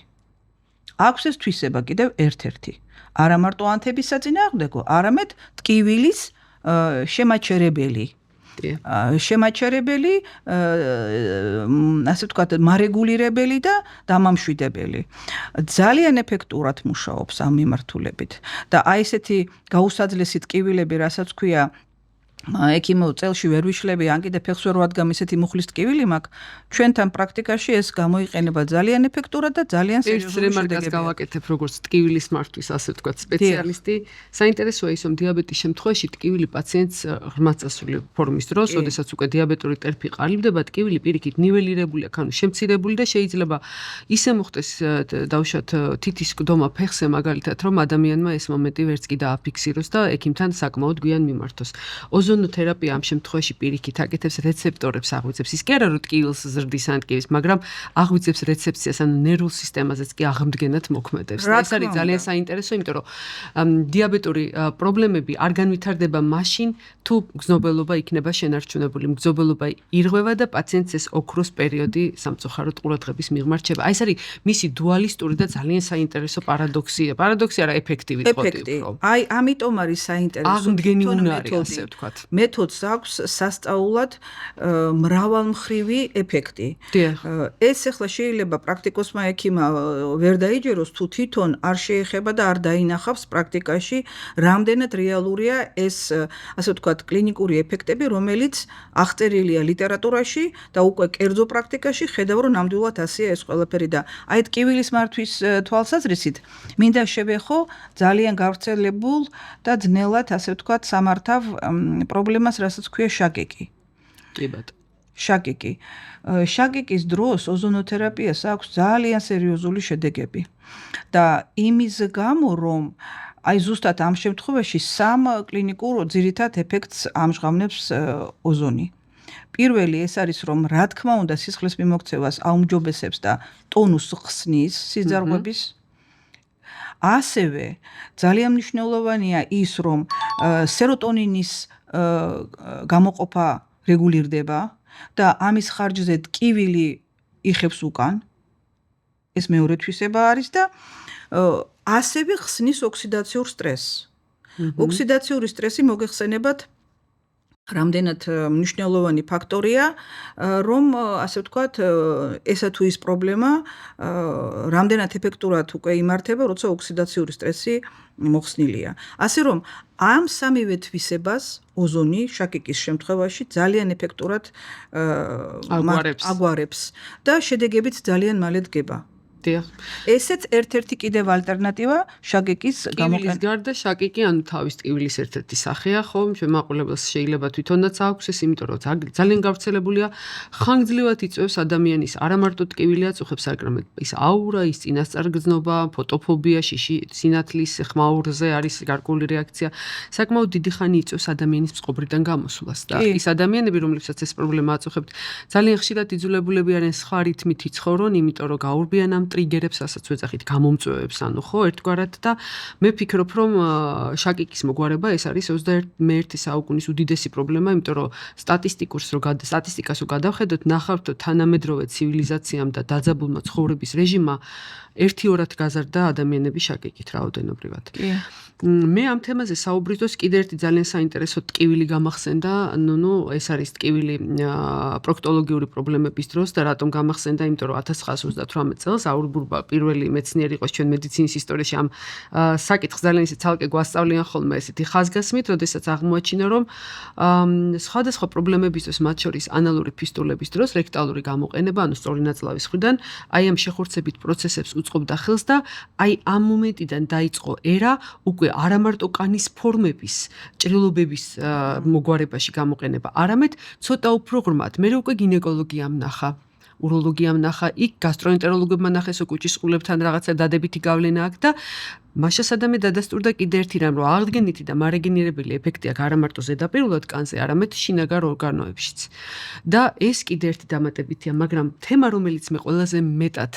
აქვს ეს თვისება კიდევ ერთ-ერთი. არა მარტო ანთების საწინააღმდეგო, არამედ ტკივილის შემაჩერებელი. შემაჩერებელი, ასე ვთქვათ, მარეგულირებელი და დამამშვიდებელი. ძალიან ეფექტურად მუშაობს ამ მიმართულებით. და აი ესეთი გაუსაძლესი ტკივილები, რასაც ქვია ექიმო წელში ვერ ვიშლები, ან კიდე ფეხს ვერ ვადგამ ისეთი მუხლის ტკივილი მაქვს, ჩვენთან პრაქტიკაში ეს გამოიყენება ძალიან ეფექტურად და ძალიან სერიოზული შედეგებია. ერთ გავაკეთებ როგორც ტკივილის მართვის, ასე ვთქვათ, სპეციალისტი. საინტერესოა ის, რომ დიაბეტის შემთხვევაში ტკივილი პაციენტს ღრმად წასული ფორმის დროს, როდესაც უკვე დიაბეტური ტერფი ყალიბდება, ტკივილი პირიქით ნიველირებული აქვს, ანუ შემცირებული და შეიძლება ისე მოხდეს დავუშვათ თითის კდომა ფეხზე მაგალითად, რომ ადამიანმა ეს მომენტი ვერც კი დააფიქსიროს და ექიმთან საკმაოდ გვიან მიმართოს. ოზონოთერაპია ამ შემთხვევაში პირიქით აკეთებს რეცეპტორებს აღვიძებს. ის კი არა რომ ტკივილს ზრდის ან ტკივის, მაგრამ აღვიძებს რეცეფციას, ანუ ნერვულ სისტემაზეც კი აღმდგენად მოქმედებს. ეს არის ძალიან საინტერესო, იმიტომ რომ დიაბეტური პრობლემები არ განვითარდება მაშინ, თუ მგრძნობელობა იქნება შენარჩუნებული. მგრძნობელობა ირღვევა და პაციენტს ეს ოქროს პერიოდი სამწუხაროდ ყურადღების მიღმა რჩება. აი ეს არის მისი დუალისტური და ძალიან საინტერესო პარადოქსია. პარადოქსი არა, ეფექტივი თქოთი უფრო. აი, ამიტომ არის საინტერესო. აღმდგენი უნარი, ასე ვთქვათ. მეთოდს აქვს სასწაულად მრავალმხრივი ეფექტი. ეს ახლა შეიძლება პრაქტიკოსმა ექიმა ვერ დაიჯეროს, თუ თვითონ არ შეეხება და არ დაინახავს პრაქტიკაში, რამდენად რეალურია ეს, ასე ვთქვათ, კლინიკური ეფექტები, რომელიც აღწერილია ლიტერატურაში და უკვე კერძო პრაქტიკაში ხედავ, რომ ნამდვილად ასეა ეს ყველაფერი და აი ტკივილის მართვის თვალსაზრისით მინდა შევეხო ძალიან გავრცელებულ და ძნელად, ასე ვთქვათ, სამართავ პრობლემას, რასაც ქვია შაკიკი. კი ბატონო. შაკიკი. შაკიკის დროს ოზონოთერაპიას აქვს ძალიან სერიოზული შედეგები. და იმის გამო, რომ აი ზუსტად ამ შემთხვევაში სამ კლინიკურ ძირითად ეფექტს ამჟღავნებს ოზონი. პირველი ეს არის, რომ რა თქმა უნდა სისხლის მიმოქცევას აუმჯობესებს და ტონუსს ხსნის სიძარღვების. ასევე ძალიან მნიშვნელოვანია ის, რომ სეროტონინის გამოყოფა რეგულირდება და ამის ხარჯზე ტკივილი იხებს უკან. ეს მეორე თვისება არის და ასევე ხსნის ოქსიდაციურ სტრესს. ოქსიდაციური სტრესი მოგეხსენებათ რამდენად მნიშვნელოვანი ფაქტორია, რომ ასე ვთქვათ, ესა თუ ის პრობლემა რამდენად ეფექტურად უკვე იმართება, როცა ოქსიდაციური სტრესი მოხსნილია. ასე რომ ამ სამივე თვისებას ოზონი შაკიკის შემთხვევაში ძალიან ეფექტურად აგვარებს და შედეგებიც ძალიან მალე დგება. ესეც ერთ-ერთი კიდევ ალტერნატივა შაკიკის გამოყენების გარდა შაკიკი ანუ თავის ტკივილის ერთ-ერთი სახეა, ხო? ჩვენ მაყურებელს შეიძლება თვითონაც აქვს ეს, იმიტომ რომ ძალიან გავრცელებულია, ხანგრძლივად იწვევს ადამიანის არა მარტო ტკივილი აწუხებს, არამედ ის აურა, ის წინასწარგრძნობა, ფოტოფობია, შიში სინათლის ხმაურზე არის გარკვეული რეაქცია. საკმაოდ დიდი ხანი იწვევს ადამიანის წყობრიდან გამოსვლას და ის ადამიანები, რომლებსაც ეს პრობლემა აწუხებთ, ძალიან ხშირად იძულებულები არიან სხვა რითმით იცხოვრონ, იმიტომ რომ გაურბიან ამ ტრიგერებს, რასაც ვეძახით, გამომწვევებს, ანუ ხო, ერთგვარად და მე ვფიქრობ, რომ შაკიკის მოგვარება ეს არის 21 საუკუნის უდიდესი პრობლემა, იმიტომ რომ სტატისტიკას რო გადავხედოთ, ნახავთ, რომ თანამედროვე ცივილიზაციამ და დაძაბულმა ცხოვრების რეჟიმმა ერთი-ორად გაზარდა ადამიანები შაკიკით რაოდენობრივად. მე ამ თემაზე საუბრისას კიდევ ერთი ძალიან საინტერესო ტკივილი გამახსენდა, ეს არის ტკივილი პროქტოლოგიური პრობლემების დროს და რატომ გამახსენდა, იმიტომ რომ 1928 წელს აურბურბა პირველი მეცნიერი იყო ჩვენ მედიცინის ისტორიაში ამ საკითხს ძალიან ისე ცალკე გვასწავლიან ხოლმე ესეთი ხაზგასმით, როდესაც აღმოაჩინა, რომ სხვადასხვა პრობლემებისთვის, მათ შორის ანალური ფისტულების დროს რექტალური გამოყენება, ანუ სწორი ნაწლავის მხრიდან, აი ამ შეხორცებით პროცესებს უწყობდა ხელს და აი ამ მომენტიდან დაიწყო ერა უკვე არა მარტო კანის ფორმების, ჭრილობების მოგვარებაში გამოყენება, არამედ ცოტა უფრო ღრმად. მე უკვე გინეკოლოგიამ ნახა, უროლოგიამ ნახა, იქ გასტროენტეროლოგებმა ნახეს, კუჭის ყულებთან რაღაცა დადებითი გავლენა აქვს და მაშასადამე დადასტურდა კიდე ერთი რამ, რომ აღდგენითი და მარეგენერებელი ეფექტი აქვს არა მარტო ზედაპირულად კანზე, არამედ შინაგან ორგანოებშიც. და ეს კიდე ერთი დამატებითია, მაგრამ თემა, რომელიც მე ყველაზე მეტად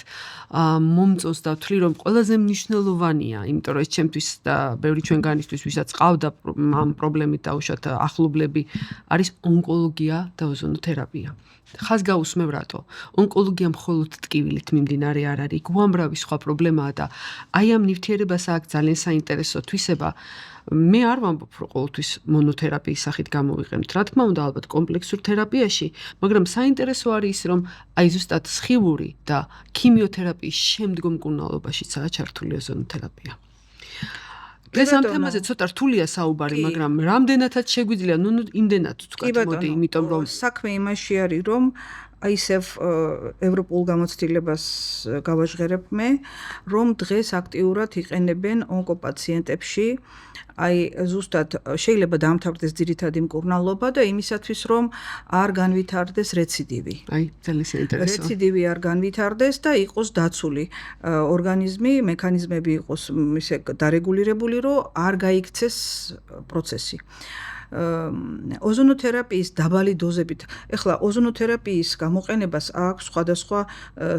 მომწონს და ვთვლი, რომ ყველაზე მნიშვნელოვანია, იმიტომ რომ ეს ჩემთვის და ბევრი ჩვენგანისთვის, ვისაც ყავდა ამ პრობლემით დაუშვათ ახლობლები, არის ონკოლოგია და ოზონოთერაპია. ხაზ გაუსმევ რატო? ონკოლოგია მხოლოდ ტკივილით მიმდინარე არ არის, უამრავი სხვა პრობლემაა და აი ამ ნივთიერებას აქვს ძალიან საინტერესო თვისება. მე არ ვამბობ, რომ ყოველთვის მონოთერაპიის სახით გამოვიყენოთ. რა თქმა უნდა, ალბათ კომპლექსურ თერაპიაში, მაგრამ საინტერესო არის, რომ აი ზუსტად სხივური და ქიმიოთერაპიის შემდგომ მკურნალობაშიცაა ჩართული ოზონოთერაპია. დღეს ამ თემაზე ცოტა რთულია საუბარი, მაგრამ რამდენადაც შეგვიძლია, იმდენად ვთქვათ, მოდი, იმიტომ რომ საქმე იმაში არის, რომ აი ისევ ევროპულ გამოცდილებას გავაჟღერებ მე, რომ დღეს აქტიურად იყენებენ ონკოპაციენტებში აი ზუსტად შეიძლება დაამთავრდეს ძირითადი მკურნალობა და იმისათვის რომ არ განვითარდეს რეციდივი. აი, ძალიან საინტერესოა. რეციდივი არ განვითარდეს და იყოს დაცული ორგანიზმი, მექანიზმები იყოს ისე დარეგულირებული, რომ არ გაიქცეს პროცესი. ოზონოთერაპიის დაბალი დოზებით. ეხლა ოზონოთერაპიის გამოყენებას აქვს სხვადასხვა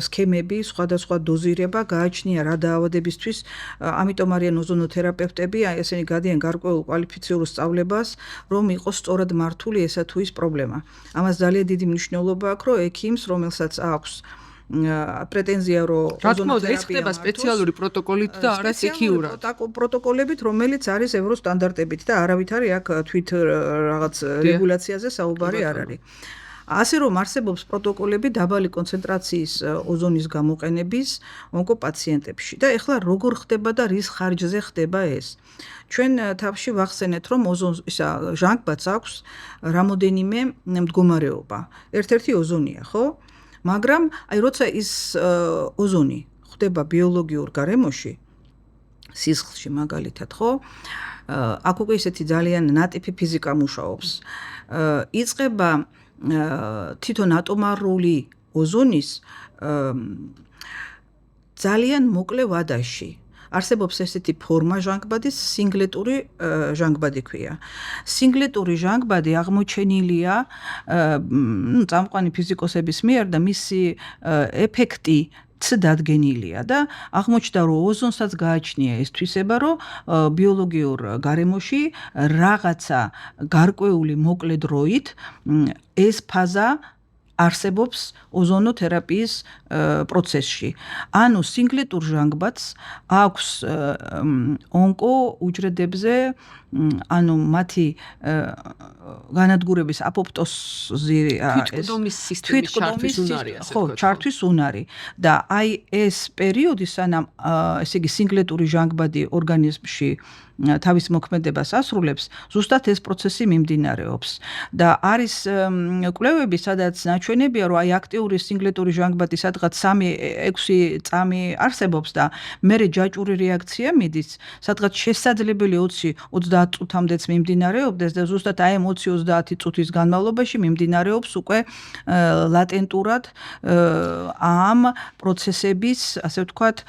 სქემები, სხვადასხვა დოზირება, გააჩნია რა დაავადებისთვის, ამიტომ არიან ოზონოთერაპევტები, აი ესენი გადიან გარკვეულ კვალიფიციურ სწავლებას, რომ იყოს სწორად მართული ესა თუ ის პრობლემა. ამას ძალიან დიდი მნიშვნელობა აქვს, რომ ექიმს, რომელსაც აქვს პრეტენზია რომ რა თქმა უნდა ეს ხდება სპეციალური პროტოკოლით და არა სექიურად. პროტოკოლებით, რომელიც არის ევროსტანდარტებით და არავითარი აქ თვით რაღაც რეგულაციაზე საუბარი არ არის. ასე რომ არსებობს პროტოკოლები დაბალი კონცენტრაციის ოზონის გამოყენების ონკოპაციენტებში და ეხლა როგორ ხდება და რის ხარჯზე ხდება ეს. ჩვენ თავში ვახსენეთ, რომ ისა ჟანგბადს აქვს რამოდენიმე მდგომარეობა. ერთ-ერთი ოზონია, ხო? მაგრამ აი როცა ის ოზონი ხდება ბიოლოგიურ გარემოში, სისხლში მაგალითად, ხო? აქ უკვე ისეთი ძალიან ნატიფი ფიზიკა მუშაობს. იწყება თვითონ ატომარული ოზონის ძალიან მოკლე ვადაში. არსებობს ესეთი ფორმა ჟანგბადის, სინგლეტური ჟანგბადი ქვია. სინგლეტური ჟანგბადი აღმოჩენილია წამყვანი ფიზიკოსების მიერ და მისი ეფექტი დადგენილია და აღმოჩნდა, რომ ოზონსაც გააჩნია ეს თვისება, რომ ბიოლოგიურ გარემოში რაღაცა გარკვეული მოკლე დროით ეს ფაზა არსებობს ოზონოთერაპიის პროცესში. ანუ სინგლეტურ ჟანგბადს აქვს ონკოუჯრედებზე, ანუ მათი განადგურების აპოპტოზი თვითკდომის სისტემის ჩართვის უნარი, ხო, ჩართვის უნარი და აი ეს პერიოდი სანამ ესე იგი სინგლეტური ჟანგბადი ორგანიზმში თავის მოქმედებას ასრულებს, ზუსტად ეს პროცესი მიმდინარეობს და არის კვლევები, სადაც ნაჩვენებია, რომ აი აქტიური სინგლეტური ჟანგბადი სადღაც 3-6 წამი არსებობს და მერე ჯაჭვური რეაქცია მიდის, სადღაც შესაძლებელი 20-30 წუთამდეც მიმდინარეობდეს და ზუსტად აი 20-30 წუთის განმავლობაში მიმდინარეობს უკვე ლატენტურად ამ პროცესების, ასე ვთქვათ,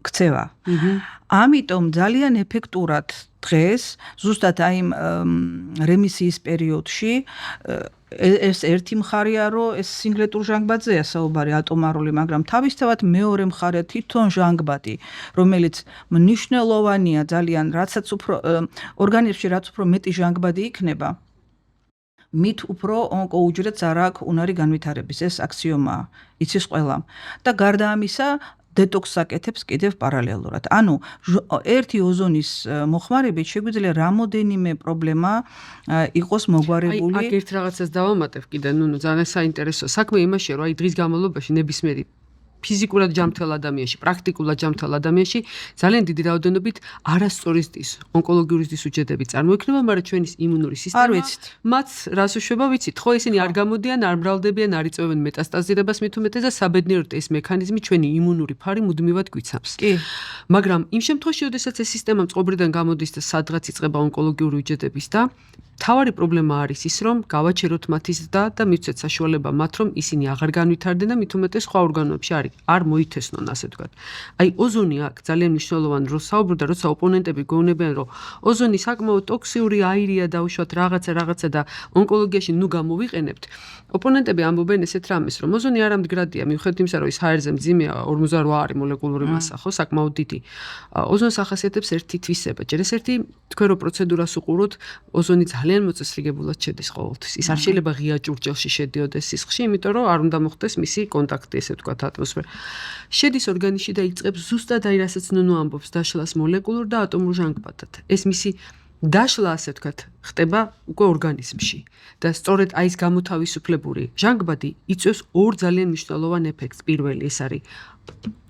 ქცევა. ამიტომ ძალიან ეფექტურად დღეს ზუსტად აი რემისიის პერიოდში ეს ერთი მხარეა, რომ ეს სინგლეტურ ჟანგბადზეა საუბარი ატომარული, მაგრამ თავისთავად მეორე მხარეა თვითონ ჟანგბადი, რომელიც მნიშვნელოვანია ძალიან, რაცაც უფრო ორგანიზმში რაც უფრო მეტი ჟანგბადი იქნება, მით უფრო ონკოუჯრედს არ აქვს უნარი განვითარების, ეს აქსიომაა, იცის ყველამ. და გარდა ამისა დეტოქსს აკეთებს კიდევ პარალელურად. ანუ ერთი ოზონის მოხმარებით შეგვიძლია რამოდენიმე პრობლემა იყოს მოგვარებული. აი, აქ ერთ რაღაცას დავამატებ კიდე, ძალიან საინტერესო. საქმე იმაშია, რომ აი დღის განმავლობაში ნებისმიერი ფიზიკურად ჯანმრთელ ადამიანში, პრაქტიკულად ჯანმრთელ ადამიანში ძალიან დიდი რაოდენობით არასწორიზდის, ონკოლოგიური ზრდის უჯრედები წარმოიქმნება, მაგრამ ჩვენის იმუნური სისტემა მათ რას უშვება, ვიცით, ხო, ისინი არ გამოდიან, არ მრავლდებიან, არ იწვევენ მეტასტაზირებას მით უმეტეს და საბედნიეროდ ეს მექანიზმი ჩვენი იმუნური ფარი მუდმივად გვიცავს. კი. მაგრამ იმ შემთხვევაში, როდესაც ეს სისტემა მწყობრიდან გამოდის და სადღაც იწყება ონკოლოგიური უჯრედების და თავარი პრობლემა არის ის, რომ გავაჩეროთ მათი ზრდა და მივცეთ საშუალება მათ, რომ ისინი აღარ განვითარდნენ და მით უმეტეს სხვა ორგანოებში არ მოითესნონ, ასე ვთქვათ. აი, ოზონი აქ ძალიან მნიშვნელოვანი როლს საუბრობდა, როცა ოპონენტები გვეუბნებიან, რომ ოზონი საკმაოდ ტოქსიური აირია დაუშვათ რაღაცა და ონკოლოგიაში ნუ გამოვიყენებთ. ოპონენტები ამბობენ ესეთ რამეს, რომ ოზონი არა მდგრადია, მიუხედავად იმისა, რომ ის ჰაერზე მძიმეა, 48 არის მოლეკულური მასა, ხო, საკმაოდ დიდი. ოზონს ახასიათებს ერთი თვისება. ჯერ ეს ერთი თქვენ რო პროცედურას უყუროთ, ოზონი ძალიან მოწესრიგებულად შედის ყოველთვის. ის არ შეიძლება ღია ჭურჭელში შედიოდეს სისხლში, იმიტომ რომ არ უნდა მოხდეს მისი კონტაქტი, ესე ვთქვათ, ატმოსფერა. შედის ორგანიზმში და იწყებს ზუსტად აი რასაც ნუნუ ამბობს, დაშლას მოლეკულურ და ატომურ ჟანგბადად. ეს მისი დაშლა, ასე ვთქვათ, ხდება უკვე ორგანიზმში და სწორედ აი ეს გამოთავისუფლებული ჟანგბადი იწვევს ორ ძალიან მნიშვნელოვან ეფექტს. პირველი ეს არის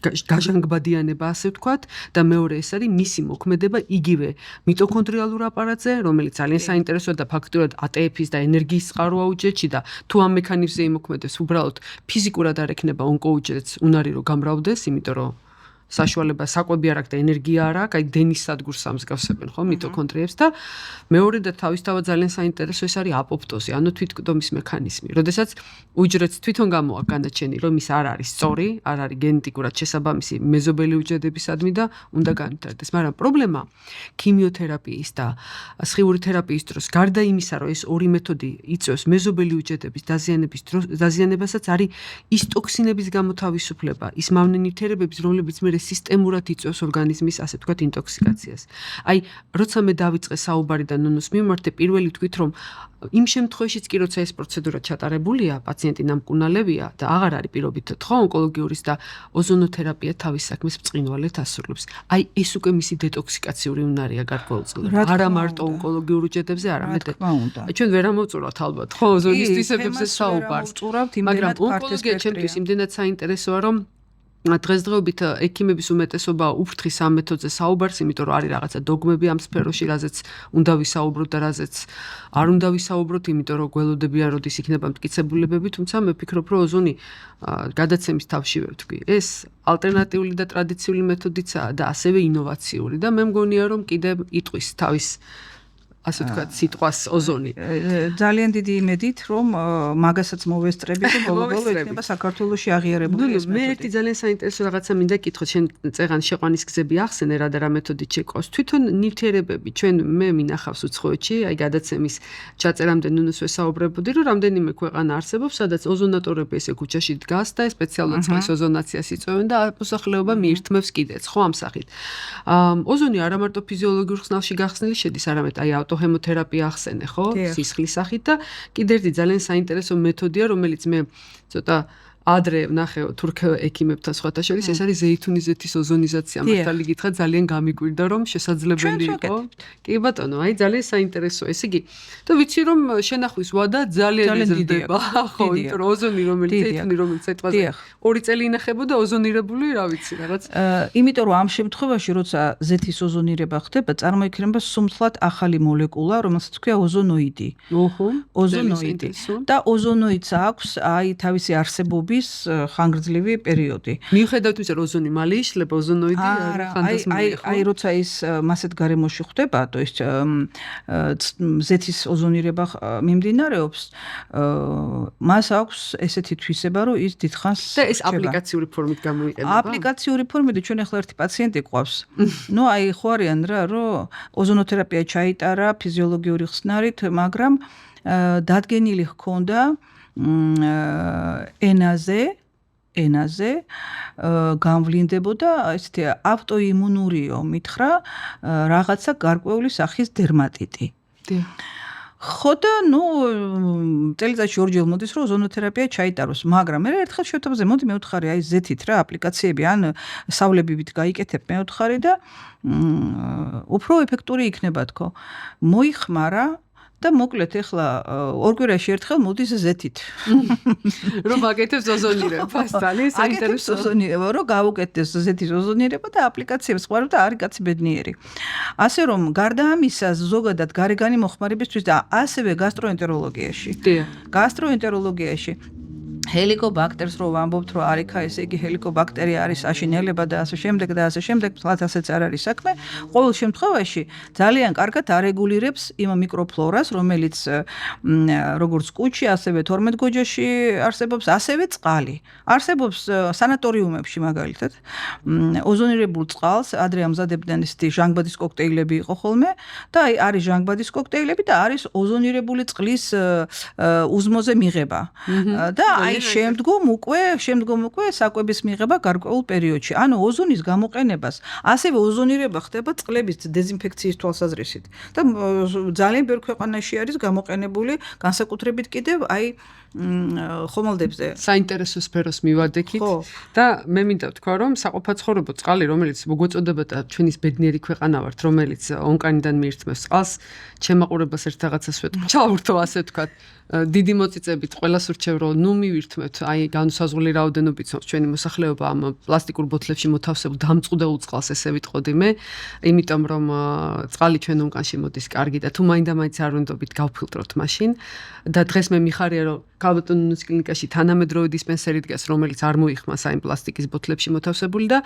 გაჟანგბადიანება, ასე ვთქვათ, და მეორე ეს არის მისი მოქმედება იგივე მიტოქონდრიალურ აპარატზე, რომელიც ძალიან საინტერესოა და ფაქტურად ATF-ის და ენერგიის წყაროა უჯრედში და თუ ამ მექანიზმზე იმოქმედებს, უბრალოდ ფიზიკურად არ ექნება ონკოუჯრედს უნარი რომ გამრავდეს, იმიტომ რომ საშუალება საკვები არ აქვს და ენერგია არ აქვს, აი დენის სადგურს ამსგავსებენ ხო მიტოქონდრიებს და მეორე და თავისთავად ძალიან საინტერესო ეს არის აპოპტოზი, ანუ თვითკდომის მექანიზმი. როდესაც უჯრედს თვითონ გამოაქვს განაჩენი, რომ ის არ არის სწორი, არ არის გენეტიკურად შესაბამისი მეზობელი უჯრედებისადმი და უნდა განვითარდეს. მაგრამ პრობლემა ქიმიოთერაპიის და სხიური თერაპიის დროს, გარდა იმისა, რომ ეს ორი მეთოდი იწვევს მეზობელი უჯრედების დაზიანებასაც არის ის ტოქსინების გამოთავისუფლება, ის მავნე ნივთიერებების, რომლებიც მე სისტემურად იწვევს ორგანიზმის, ასე ვთქვათ, ინტოქსიკაციას. აი, როცა მე დავიწყე საუბარი და ნუნუს მიმართე, პირველი ვთქვით, რომ იმ შემთხვევაშიც კი როცა ეს პროცედურა ჩატარებულია, პაციენტი ნამკუნალებია და აღარ არის პირობითად ხო ონკოლოგიურის და ოზონოთერაპია თავის საქმეს ბრწყინვალედ ასრულებს. აი, ეს უკვე მისი დეტოქსიკაციური უნარია გარკვეულწილად. არა მარტო ონკოლოგიურ უჯრედებზე, არამედ ჩვენ ვერ ამოვწურავთ ალბათ, ხო, ოზონის თვისებებზე საუბარს. მაგრამ ონკოლოგია ჩემთვის იმდენად საინტერესოა, რომ დღესდღეობით ექიმების უმეტესობა უფრთხის ამ მეთოდზე საუბარს, იმიტომ რომ არის რაღაცა დოგმები ამ სფეროში, რაზეც უნდა ვისაუბროთ და რაზეც არ უნდა ვისაუბროთ, იმიტომ რომ გველოდებიან როდის იქნება მტკიცებულებები, თუმცა მე ვფიქრობ, რომ ოზონი გადაცემის თავშივე ვთქვი, ეს ალტერნატიული და ტრადიციული მეთოდიცაა და ასევე ინოვაციური და მე მგონია, რომ კიდევ იტყვის თავის ასე ვთქვათ, სიტყვას ოზონი. ძალიან დიდი იმედით, რომ მაგასაც მოვესწრებით და ბოლო-ბოლო იქნება საქართველოში აღიარებული ეს მეთოდი. მე ერთი ძალიან საინტერესო რაღაცა მინდა გითხოთ, შენ წეღან შეყვანის გზები ახსენე რა და რა მეთოდით შეყავს. თვითონ ნივთიერებები, მე მინახავს უცხოეთში, აი გადაცემის ჩაწერამდე ნუნუს ვესაუბრებოდი, რომ რამდენიმე ქვეყანა არსებობს, სადაც ოზონატორები ესე ქუჩაში დგას და სპეციალურად წყლის ოზონაციას იწვევენ და მოსახლეობა მიირთმევს კიდეც, ხო ამ სახით. ოზონი არა მარტო ფიზიოლოგიურ ხსნელში გახსნილი შედის, არამედ აი ჰემოთერაპია ახსენე, ხო? სისხლის სახით და კიდევ ერთი ძალიან საინტერესო მეთოდია, რომელიც მე ცოტა ადრე ვნახე თურქ ექიმებთან სხვათა შორის, ეს არის ზეითუნიზეთის ოზონიზაცია. მართალი გითხრა, ძალიან გამიკვირდა, რომ შესაძლებელი იყო. კი ბატონო, აი ძალიან საინტერესოა. ესე იგი, და ვიცი რომ შენახვის ვადა ძალიან იზრდება, ხო, იმიტომ რომ ოზონი რომელიც ზეითუნი რომელიც ეთვაზე 2 წელი ინახებოდა ოზონირებული, რა ვიცი, რაღაც. იმიტომ რომ ამ შემთხვევაში, როცა ზეთის ოზონირება ხდება, წარმოიქმნება სუმთლად ახალი მოლეკულა, რომელსაც ქვია ოზონოიდი. ოზონოიდი. და ოზონოიდს აქვს აი თავისი არსებობა ხანგრძლივი პერიოდი. მიუხედავად იმისა, რომ ოზონი მალე იშლება, ოზონოიდი ხანდაზმული. აი როცა ის მასეთ გარემოში ხდება, то есть ზეთის ოზონირება მიმდინარეობს, მას აქვს ესეთი თვისება, რომ ის დიდხანს და ეს აპლიკაციური ფორმით გამოიყენება. აპლიკაციური ფორმით ჩვენ ახლა ერთი პაციენტი ყავს. ნუ აი ხო არიან რა, რომ ოზონოთერაპია ჩაიტარა ფიზიოლოგიური ხსნარით, მაგრამ დადგენილი ჰქონდა ენაზე გამვლინდებოდა ესეთი ავტოიმუნური მითხრა რაღაცა გარკვეული სახის დერმატიტი. ხო და წელიწადში 2 ჯერ მოდის რომ ოზონოთერაპია ჩაიტაროს, მაგრამ მე ერთხელ შევთავაზე, მოდი მეუთხარი აი ზეთით რა აპლიკაციები ან სავლებივით გაიკეთებ მეუთხარი და უფრო ეფექტური იქნება თქო. მოიხმარა და მოკლედ ეხლა 2 კვირაში ერთხელ მოდის ზეთით. რომ აკეთებს ოზონირებას, ძალიან საინტერესო ოზონირება, რომ გავუკეთდეს ზეთის ოზონირება და აპლიკაციებს ყوارებ და არის კაცი ბედნიერი. ასე რომ გარდა ამისა, ზოგადად გარეგანი მოხმარებისთვის და ასევე გასტროენტეროლოგიაში. გასტროენტეროლოგიაში ჰელიკობაქტერს რო ვამბობთ, რომ არიქა, ესე იგი ჰელიკობაქტერია არის აშინელება და ასე შემდეგ და ასე შემდეგ, ფლათასეც არ არის საქმე. ყოველ შემთხვევაში ძალიან კარგად არეგულირებს იმ მიკროფლორას, რომელიც როგორც კუჩი, ასევე 12 გოჯაში არსებობს, ასევე წყალი. არსებობს სანატორიუმებში მაგალითად. ოზონირებულ წყალს ადრე ამზადებდნენ ისეთი ჟანგბადის კოქტეილები იყო ხოლმე და აი არის ჟანგბადის კოქტეილები და არის ოზონირებული წყლის უზმოზე მიღება. და აი აი შემდგომ უკვე საკვების მიღება გარკვეულ პერიოდში. ანუ ოზონის გამოყენებას, ასევე ოზონირება ხდება წყლების დეზინფექციის თვალსაზრისით. და ძალიან ბევრ ქვეყანაში არის გამოყენებული განსაკუთრებით კიდევ აი ხომალდებზე. საინტერესო სფეროს მივადექით და მე მინდა ვთქვა, რომ საყოფაცხოვრებო წყალი, რომელიც მოგვეწოდება და ჩვენის ბედნიერი ქვეყანა ვართ, რომელიც ონკანიდან მიირთმევს წყალს, ჩემაყურებას ერთ რაღაცას ვეთქვი. ჩავურთო ასე ვთქვათ. დიდი მოწიწებით ყველას ვრჩევ რომ ნუ მივირთმევთ აი განსაზღვრული რაოდენობით ჩვენი მოსახლეობა ამ პლასტიკურ ბოთლებში მოთავსებულ დამწუდებულ წყალს ესე ვიტყოდი მე იმიტომ რომ წყალი ჩვენ ონკანში მოდის კარგი და თუ მაინდა-მაინც არ უნდობით გავფილტროთ მაშინ და დღეს მე მიხარია რომ კაბოტონის კლინიკაში თანამედროვე დისპენსერი დგას რომელიც არ მოიხმას აი პლასტიკის ბოთლებში მოთავსებული და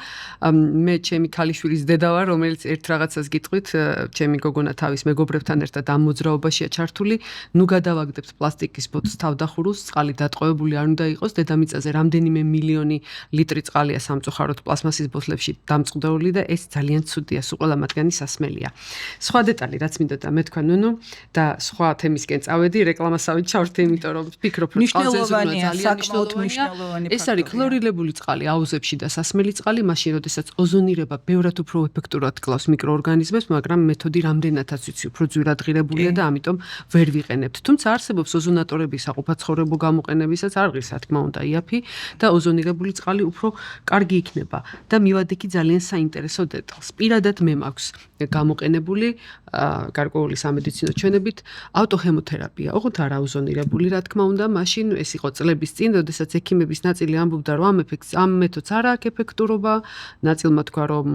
მე ჩემი ქალიშვილის დედა ვარ რომელიც ერთ რაღაცას გიტყვით ჩემი გოგონა თავის მეგობრებთან ერთად ამ მოძრაობაშია ჩართული ნუ გადავაგდებთ პლასტიკის ბოთლს თავდახუროს წყალი დატყვევებული არ უნდა იყოს დედამიწაზე რამდენიმე მილიონი ლიტრი წყალია სამწუხაროდ პლასმასის ბოთლებში დამწყვდეული და ეს ძალიან ცუდია სულ ყველა მათგანი სასმელია სხვა დეტალი რაც მინდოდა მე თქვა ნუნუ და სხვა თემისკენ წავედი რეკლამასავით ჩავრთე იმიტომ რომ ვფიქრობ რომ მნიშვნელოვანია საკმაოდ მნიშვნელოვანი ეს არის ქლორირებული წყალი აუზებში და სასმელი წყალი მაშინ როდესაც ოზონირება ბევრად უფრო ეფექტურად კლავს მიკროორგანიზმებს მაგრამ მეთოდი რამდენადაც ვიცი უფრო ძვირადღირებულია და ამიტომ ვერ ვიყენებთ თუმცა არსებობს ოზონატორების საყოფაცხოვრებო გამოყენებისაც არ ღირს რა თქმა უნდა იაფი და ოზონირებული წყალი უფრო კარგი იქნება და მივადექი ძალიან საინტერესო დეტალს პირადად მე მაქვს გამოყენებული გარკვეული სამედიცინო ჩვენებით ავტოჰემოთერაპია ოღონდ არა ოზონირებული რა თქმა უნდა მაშინ ეს იყო წლების წინ როდესაც ექიმების ნაწილი ამბობდა რომ ამ მეთოდს არ აქვს ეფექტურობა ნაწილმა თქვა რომ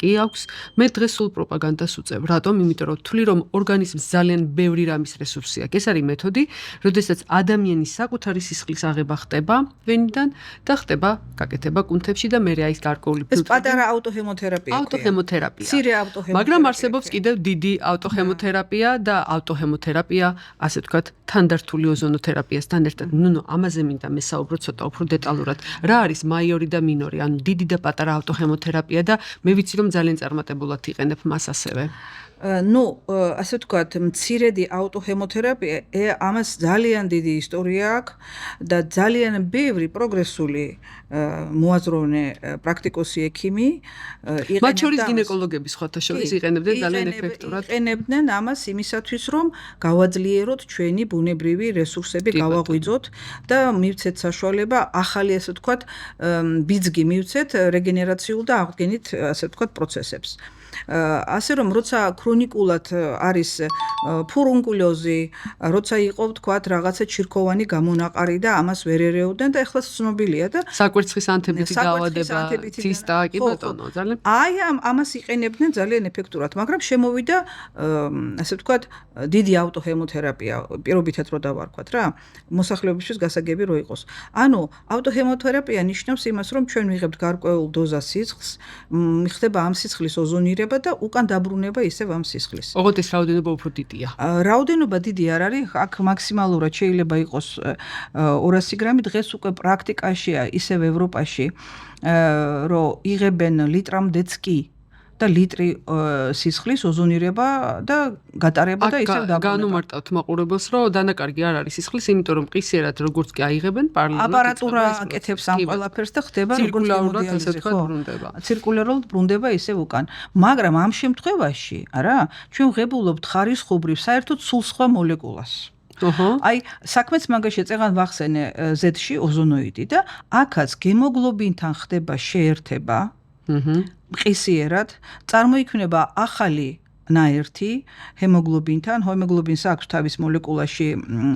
კი აქვს მე დღეს სულ პროპაგანდას უწევ რატომ იმიტომ რომ თვლი რომ ორგანიზმს ძალიან ბევრი რამის რესურსი აქვს ეს არის მეთოდი როდესაც ადამიანის საკუთარი სისხლის აღება ხდება ვენიდან და ხდება გაკეთება კუნთებში და მე აი ეს გარკვეული ეს პატარა ავტოჰემოთერაპია მცირე ავტოჰემოთერაპია მაგრამ არსებობს კიდევ დიდი ავტოჰემოთერაპია და ავტოჰემოთერაპია ასე ვთქვათ თანდართული ოზონოთერაპიასთან ერთად ნუ ამაზე მინდა მესაუბრო ცოტა უფრო დეტალურად რა არის მაიორი და მინორი ანუ დიდი და პატარა ავტოჰემოთერაპია და მე ვიცი რომ ძალიან წარმატებულად იყენებ მას ასევე ну, ასე ვთქვათ, მცირედი ავტოჰემოთერაპია, ამას ძალიან დიდი ისტორია აქვს და ძალიან ბევრი პროგრესული მოაზროვნე პრაქტიკოსი ექიმი იყენებდა. მათ შორის გინეკოლოგები სხვათა შორის იყენებდნენ ძალიან ეფექტურად. იყენებდნენ ამას იმისათვის, რომ გავაძლიეროთ ჩვენი ბუნებრივი რესურსები, გავაღვიძოთ და მივცეთ საშუალება ახალი, ასე ვთქვათ, ბიძგი მივცეთ რეგენერაციულ და აღდგენით, ასე ვთქვათ, პროცესებს. ასე რომ როცა ქრონიკულად არის ფურუნკულოზი, როცა იყო ვთქვათ რაღაცა ჩირქოვანი გამონაყარი და ამას ვერ ერეოდნენ და ეხლა ცნობილია და საკვერცხის ანთებითი დაავადება, ცისტა, კი ბატონო, ძალიან. აი ამას იყენებდნენ ძალიან ეფექტურად, მაგრამ შემოვიდა ასე ვთქვათ დიდი ავტოჰემოთერაპია, პირობითად რო დავარქვათ რა, მოსახლეობისთვის გასაგები რო იყოს. ანუ ავტოჰემოთერაპია ნიშნავს იმას, რომ ჩვენ ვიღებთ გარკვეულ დოზას სისხლს, ხდება ამ სისხლის ოზონირება და უკან დაბრუნება ისევ ამ სისხლის. ოღონდ ეს რაოდენობა უფრო დიდია. რაოდენობა დიდი არ არის, აქ მაქსიმალურად შეიძლება იყოს 200 გრამი, დღეს უკვე პრაქტიკაშია ისევ ევროპაში, რომ იღებენ ლიტრამდეც კი და ლიტრი სისხლის ოზონირება და გატარება და ისევ დაბრუნება. განუმარტავთ მაყურებელს, რომ დანაკარგი არ არის სისხლის, იმიტომ რომ მყისიერად როგორც კი აიღებენ, პარალელურად აპარატურა აკეთებს ამ ყველაფერს და ხდება როგორც ცირკულარულად ბრუნდება. ცირკულარულად ბრუნდება ისევ უკან. მაგრამ ამ შემთხვევაში, არა, ჩვენ ვღებულობთ ხარისხობრივ საერთოდ სულ სხვა მოლეკულას. აი, საქმეც მაგაში წეგან ვახსენე Z-ში ოზონოიდი და აქაც გემოგლობინთან ხდება შეერთება. მყისიერად წარმოიქმნება ახალი ნაერთი ჰემოგლობინთან, ჰემოგლობინს აქვს თავის მოლეკულაში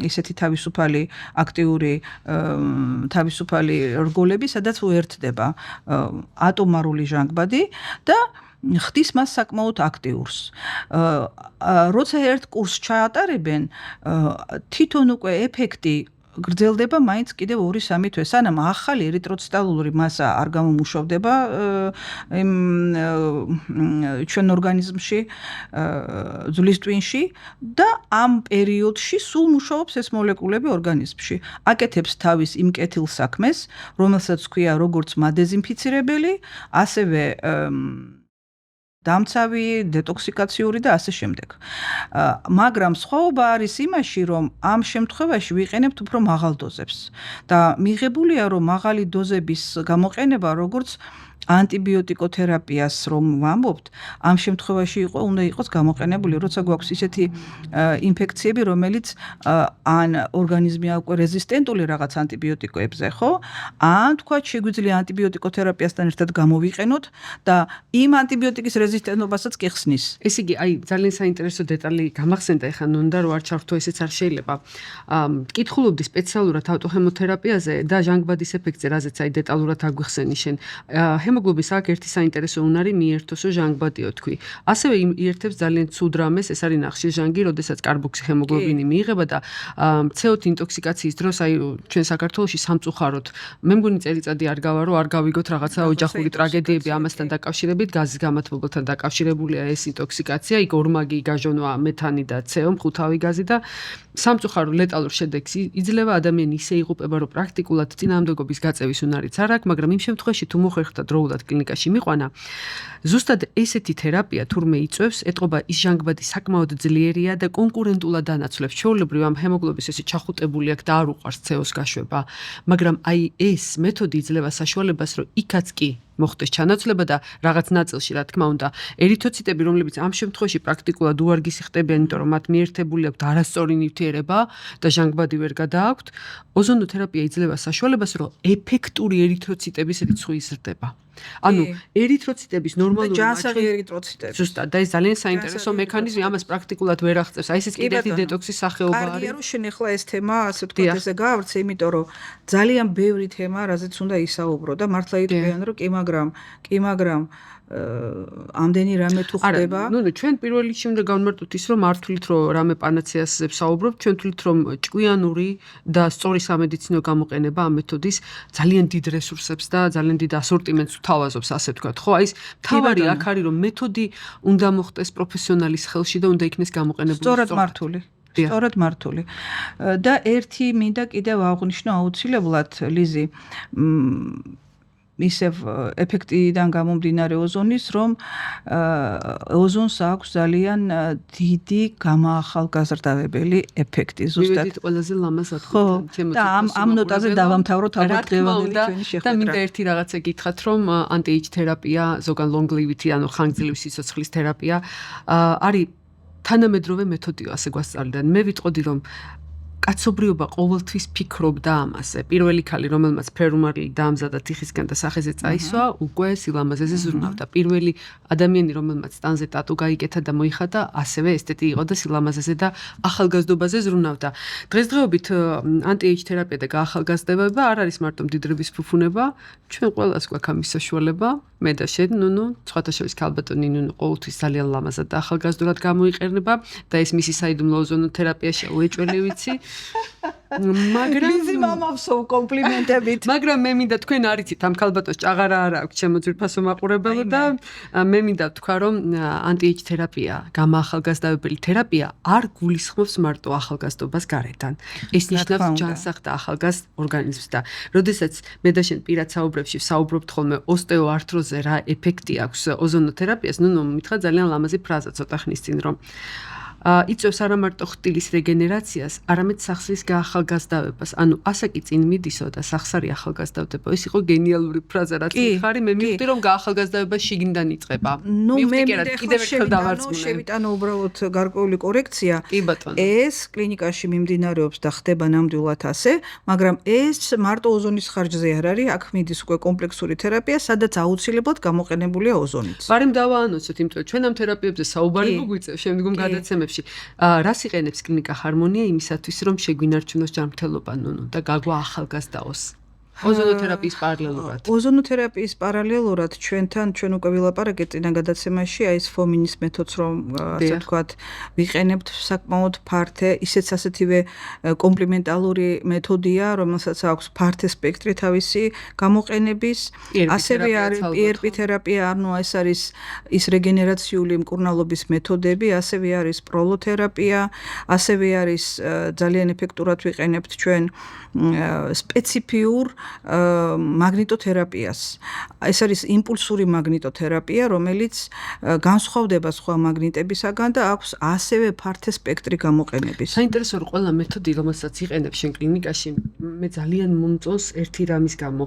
ისეთი თავისუფალი აქტიური თავისუფალი რგოლები, სადაც უერთდება ატომარული ჟანგბადი და ხდის მას საკმაოდ აქტიურს. როცა ერთ კურსს ჩაატარებენ, თვითონ უკვე ეფექტი გრძელდება მაინც კიდევ 2-3 თვე, სანამ ახალი ერითროციტალური მასა არ გამომუშავდება ჩვენ ორგანიზმში, ძვლის ტვინში და ამ პერიოდში სულ მუშაობს ეს მოლეკულები ორგანიზმში. აკეთებს თავის იმ კეთილ საქმეს, რომელსაც ქვია როგორც მადეზინფიცირებელი, ასევე დამცავი, დეტოქსიკაციური და ასე შემდეგ. მაგრამ სხვაობა არის იმაში, რომ ამ შემთხვევაში ვიყენებთ უფრო მაღალ დოზებს და მიღებულია, რომ მაღალი დოზების გამოყენება, როგორც ანტიბიოტიკოთერაპიას რომ ვამბობთ, ამ შემთხვევაში უნდა იყოს გამოყენებული, როცა გვაქვს ისეთი ინფექციები, რომელიც ან ორგანიზმი აქვს რეზისტენტული რაღაც ანტიბიოტიკოებზე, ხო? ან თქვა შეგვიძლია ანტიბიოტიკოთერაპიასთან ერთად გამოვიყენოთ და იმ ანტიბიოტიკის რეზისტენტობასაც კი ხსნის. ეს იგი, ძალიან საინტერესო დეტალი გამახსენდა, ეხლა ნუნდა რო არ ჩავთო, ესეც არ შეიძლება. მკითხულობდი სპეციალურად ავტოჰემოთერაპიაზე და ჟანგბადის ეფექტზე, რაზეც დეტალურად აგვიხსენი შენ. ჰემოგლობინს აქვს ერთი საინტერესო უნარი მიერთოსო ჟანგბადიო თქვი. ასევე იერთებს ძალიან ცუდ რამეს, ეს არის ნახშირ ჟანგი, როდესაც კარბოქსი ჰემოგლობინი მიიღება და CO2 ინტოქსიკაციის დროს ჩვენ საქართველოში სამწუხაროდ მე მგონი წელიწადი არ გავა, რომ არ გავიგოთ რაღაცა ოჯახური ტრაგედიები ამასთან დაკავშირებით, გაზის გამათბობელთან დაკავშირებულია ეს ინტოქსიკაცია, იქ ორმაგი გაჟონვა მეთანი და CO, მხუთავი გაზი და სამწუხარო ლეტალურ შედეგს იძლევა, ადამიანი ისე იღუპება, რომ პრაქტიკულად წინააღმდეგობის გაწევის უნარიც არ აქვს, მაგრამ იმ შემთხვევაში თუ მოხერხდა დროულად კლინიკაში მიყვანა, ზუსტად ესეთი თერაპია თურმე იწვევს, ეტყობა ის ჟანგბადი საკმაოდ ძლიერია და კონკურენტულად ანაცვლებს. ჩვეულებრივ ამ ჰემოგლობინს ესე ჩახუტებული აქვს და არ უყვარს CO-ს გაშვება, მაგრამ ეს მეთოდი იძლევა საშუალებას, რომ იქაც კი მოხდეს ჩანაცვლება და რაღაც ნაწილში, რა თქმა უნდა, ერითროციტები, რომლებიც ამ შემთხვევაში პრაქტიკულად უარგისი ხდებიან, იმიტომ რომ მათ მიერთებული აქვთ არასწორი ნივთიერება და ჟანგბადი ვერ გადააქვთ, ოზონოთერაპია იძლევა საშუალებას, რომ ეფექტური ერითროციტების რიცხვი იზრდება. ანუ ერითროციტების ნორმალური ჯანსაღი ერითროციტები. ზუსტად, და ეს ძალიან საინტერესო მექანიზმი, ამას პრაქტიკულად ვერ აღწევს. აი ესეც კიდევ ერთი დეტოქსის სახეობა არის. კარგია, რომ შენ ახლა ეს თემა, ასე ვთქვათ, ესე გაავრცე, იმიტომ რომ ძალიან ბევრი თემა, რაზეც უნდა ისაუბრო და მართლა იტყვიან, რომ კი, მაგრამ ამდენი რამე თუ ხდება. ჩვენ პირველ რიგში უნდა გავმარტოთ ის, რომ არ თვლით, რომ რამე პანაცეას ვსაუბრობთ, ჩვენ თვლით, რომ ჭკვიანური და სწორი სამედიცინო გამოყენება ამ მეთოდის ძალიან დიდ რესურსებს და ძალიან დიდ ასორტიმენტს თავაზობს, ასე ვთქვათ, ხო? აი ეს მთავარი აქ არის, რომ მეთოდი უნდა მოხდეს პროფესიონალის ხელში და უნდა იქნეს გამოყენებული სწორად მართული. და ერთი მინდა კიდევ აღვნიშნო აუცილებლად, ლიზი, ისევ ეფექტიდან გამომდინარე ოზონის, რომ ოზონს აქვს ძალიან დიდი გამაახალგაზრდავებელი ეფექტი. ზუსტად ყველაზე ლამაზად და ამ ნოტაზე დავამთავროთ ალბათდევადელი ჩვენი შეხვედრა. და მინდა ერთი რაღაცა გითხრათ, რომ ანტი-ეიჯ თერაპია, ზოგან ლონგ-ლივითი, ანუ ხანგრძლივი სიცოცხლის თერაპია არის თანამედროვე მეთოდია, ასე გვასწავლიდან. მე ვიტყოდი, რომ კაცობრიობა ყოველთვის ფიქრობდა ამაზე. პირველი ქალი, რომელმაც ფერუმარი დაამზადა თიხისგან და სახეზე წაისვა, უკვე სილამაზეზე ზრუნავდა. პირველი ადამიანი, რომელმაც ტანზე ტატუ გაიკეთა და მოიხატა, ასევე ესთეტი იყო და სილამაზეზე და ახალგაზრდობაზე ზრუნავდა. დღესდღეობით ანტი-ეიჯ თერაპია და გაახალგაზრდება არ არის მარტო მდიდრების ფუფუნება, ჩვენ ყველას გვაქვს ამის საშუალება. მე და შენ, სხვათა შორის ქალბატონი ყოველთვის ძალიან ლამაზად და ახალგაზრდულად გამოიყენება და ეს მისი საიდუმლო ოზონოთერაპია შეუეჭველი ვიცი. მაგრამ ლიზი მამავსო კომპლიმენტებით. მაგრამ მე მინდა თქვენ არიცით ამ ქალბატონს ჭაღარა არ აქვს ჩემო ძვირფასო მაყურებელო და მე მინდა თქვა რომ ანტი-ეიჯ თერაპია, გამაახალგაზრდავებელი თერაპია არ გულისხმობს მარტო ახალგაზრდობას გარედან. ეს ნიშნავს ჯანსაღ და ახალგაზრდ ორგანიზმს და როდესაც მე და შენ პირად საუბრებში ვსაუბრობთ ხოლმე ოსტეოარტროზზე რა ეფექტი აქვს ოზონოთერაპიას, მითხრა ძალიან ლამაზი ფრაზა ცოტა ხნის წინ რომ იწევს არა მარტო ხტილის რეგენერაციას, არამედ სახსრის გაახალგაზრდავებას. ანუ ასაკი წინ მიდისო და სახსარი ახალგაზრდავდება. ეს იყო გენიალური ფრაზა, რაც მიხარი, მე მივხვდი რომ გაახალგაზრდაება შიგნიდან იწყება. შევიტანო უბრალოდ გარკვეული კორექცია. ეს კლინიკაში მიმდინარეობს და ხდება ნამდვილად ასე, მაგრამ ეს მარტო ოზონის ხარჯზე არ არის, აქ მიდის უკვე კომპლექსური თერაპია, სადაც აუცილებლად გამოყენებულია ოზონიც. ბარემ დავაანონსოთ, იმიტომ ჩვენ ამ თერაპიებზე საუბარი მოგვიწევს შემდგომ გადაცემებში. რას იყენებს კლინიკა ჰარმონია იმისათვის, რომ შეგვინარჩუნოს ჯანმრთელობა, და გაგვა ახალგაზრდაოს. ოზონოთერაპიის პარალელურად. ოზონოთერაპიის პარალელურად ჩვენ უკვე ვილაპარაკეთ წინა გადაცემაში, აი ეს ფომინის მეთოდს რომ ასე ვთქვათ, ვიყენებთ საკმაოდ ფართე, ისეც ასეთივე კომპლიმენტალური მეთოდია, რომელსაც აქვს ფართე სპექტრი თავისი გამოყენების. ასევე არის PRP თერაპია, ანუ ეს არის ის რეგენერაციული მკურნალობის მეთოდები, ასევე არის პროლოთერაპია, ასევე არის ძალიან ეფექტურად ვიყენებთ ჩვენ სპეციფიურ მაგნიტოთერაპიას. ეს არის იმპულსური მაგნიტოთერაპია, რომელიც განსხვავდება სხვა მაგნიტებისაგან და აქვს ასევე ფართე სპექტრი გამოყენების. საინტერესო რომ ყველა მეთოდი, რომელსაც იყენებ შენ კლინიკაში, მე ძალიან მომწონს ერთი რამის გამო.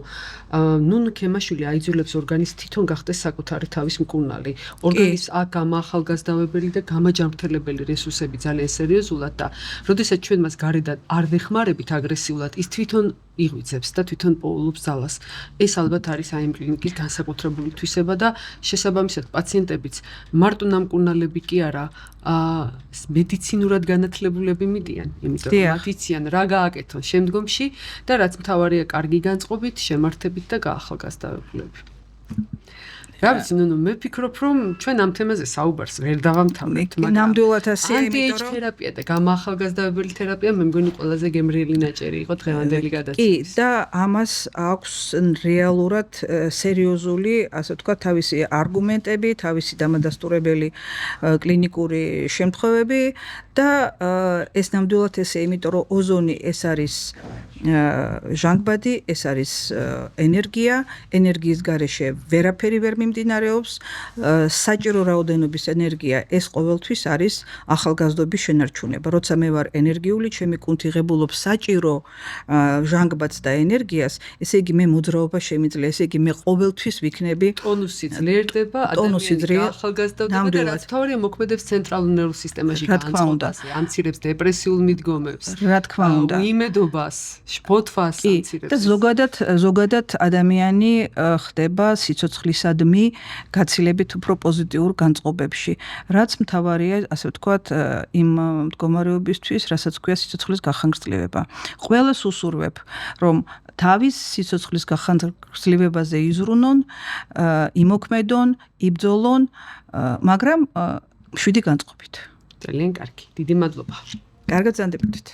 ნუნ ქემაშვილი აიძულებს ორგანიზმს თვითონ გახდეს საკუთარი თავის მკურნალი. ორგანიზმს აქ გამაახალგაზრდავებელი და გამაჯანმრთელებელი რესურსები ძალიან სერიოზულად და როდესაც ჩვენ მას გარედან არ ვეხმარებით აგრესიულად, ის თვითონ იღვიძებს და თვითონ პოულობს ძალას. ეს ალბათ არის აი ამ კლინიკის განსაკუთრებული თვისება და შესაბამისად პაციენტებიც მარტო ნამკურნალები კი არა, მედიცინურად განათლებულები მიდიან, იმიტომ რომ მათ იციან რა გააკეთონ შემდგომში და რაც მთავარია კარგი განწყობით, შემართებით და გაახალგაზრდავებულები. რა ვიცი, მე ვფიქრობ, რომ ჩვენ ამ თემაზე საუბარს ვერ დავამთავრებთ, მაგრამ ნამდვილად ასეა, იმიტომ რომ თერაპია და გამაახალგაზრდავებელი თერაპია მე მგონი ყველაზე გემრიელი ნაჭერი იყო დღევანდელი გადაცემის. კი, და ამას აქვს რეალურად სერიოზული, ასე ვთქვათ, თავისი არგუმენტები, თავისი დამადასტურებელი კლინიკური შემთხვევები და ეს ნამდვილად ესეა, იმიტომ რომ ოზონი ეს არის ჟანგბადი, ეს არის ენერგია, ენერგიის გარეშე ვერაფერი ვერ მიმდინარეობს, საჭირო რაოდენობის ენერგია ეს ყოველთვის არის ახალგაზრდობის შენარჩუნება. როცა მე ვარ ენერგიული, ჩემი კუნთი ღებულობს საჭირო ჟანგბადს და энергიას, ესე იგი მე მოძრაობა შემიძლია, ესე იგი მე ყოველთვის ვიქნები ტონუსი ძლიერდება, ადამიანი ახალგაზრდავდება და რაც თავარია მოქმედებს ცენტრალურ ნერვულ სისტემაში განწყობას, ამცირებს დეპრესიულ მიდგომებს, რა თქმა უნდა, უიმედობას, შფოთვას ამცირებს. და ზოგადად ადამიანი ხდება სიცოცხლისადმი გაცილებით უფრო პოზიტიურ განწყობებში, რაც მთავარია, ასე ვთქვათ, იმ მდგომარეობისთვის, რასაც ქვია სიცოცხლის გახანგრძლივება. ყველას უსურვებ, რომ თავის სიცოცხლის გახანგრძლივებაზე იზრუნონ, იმოქმედონ, იბრძოლონ, მაგრამ შვიდი განწყობით. ძალიან კარგი. დიდი მადლობა. კარგად ზანდებოდეთ.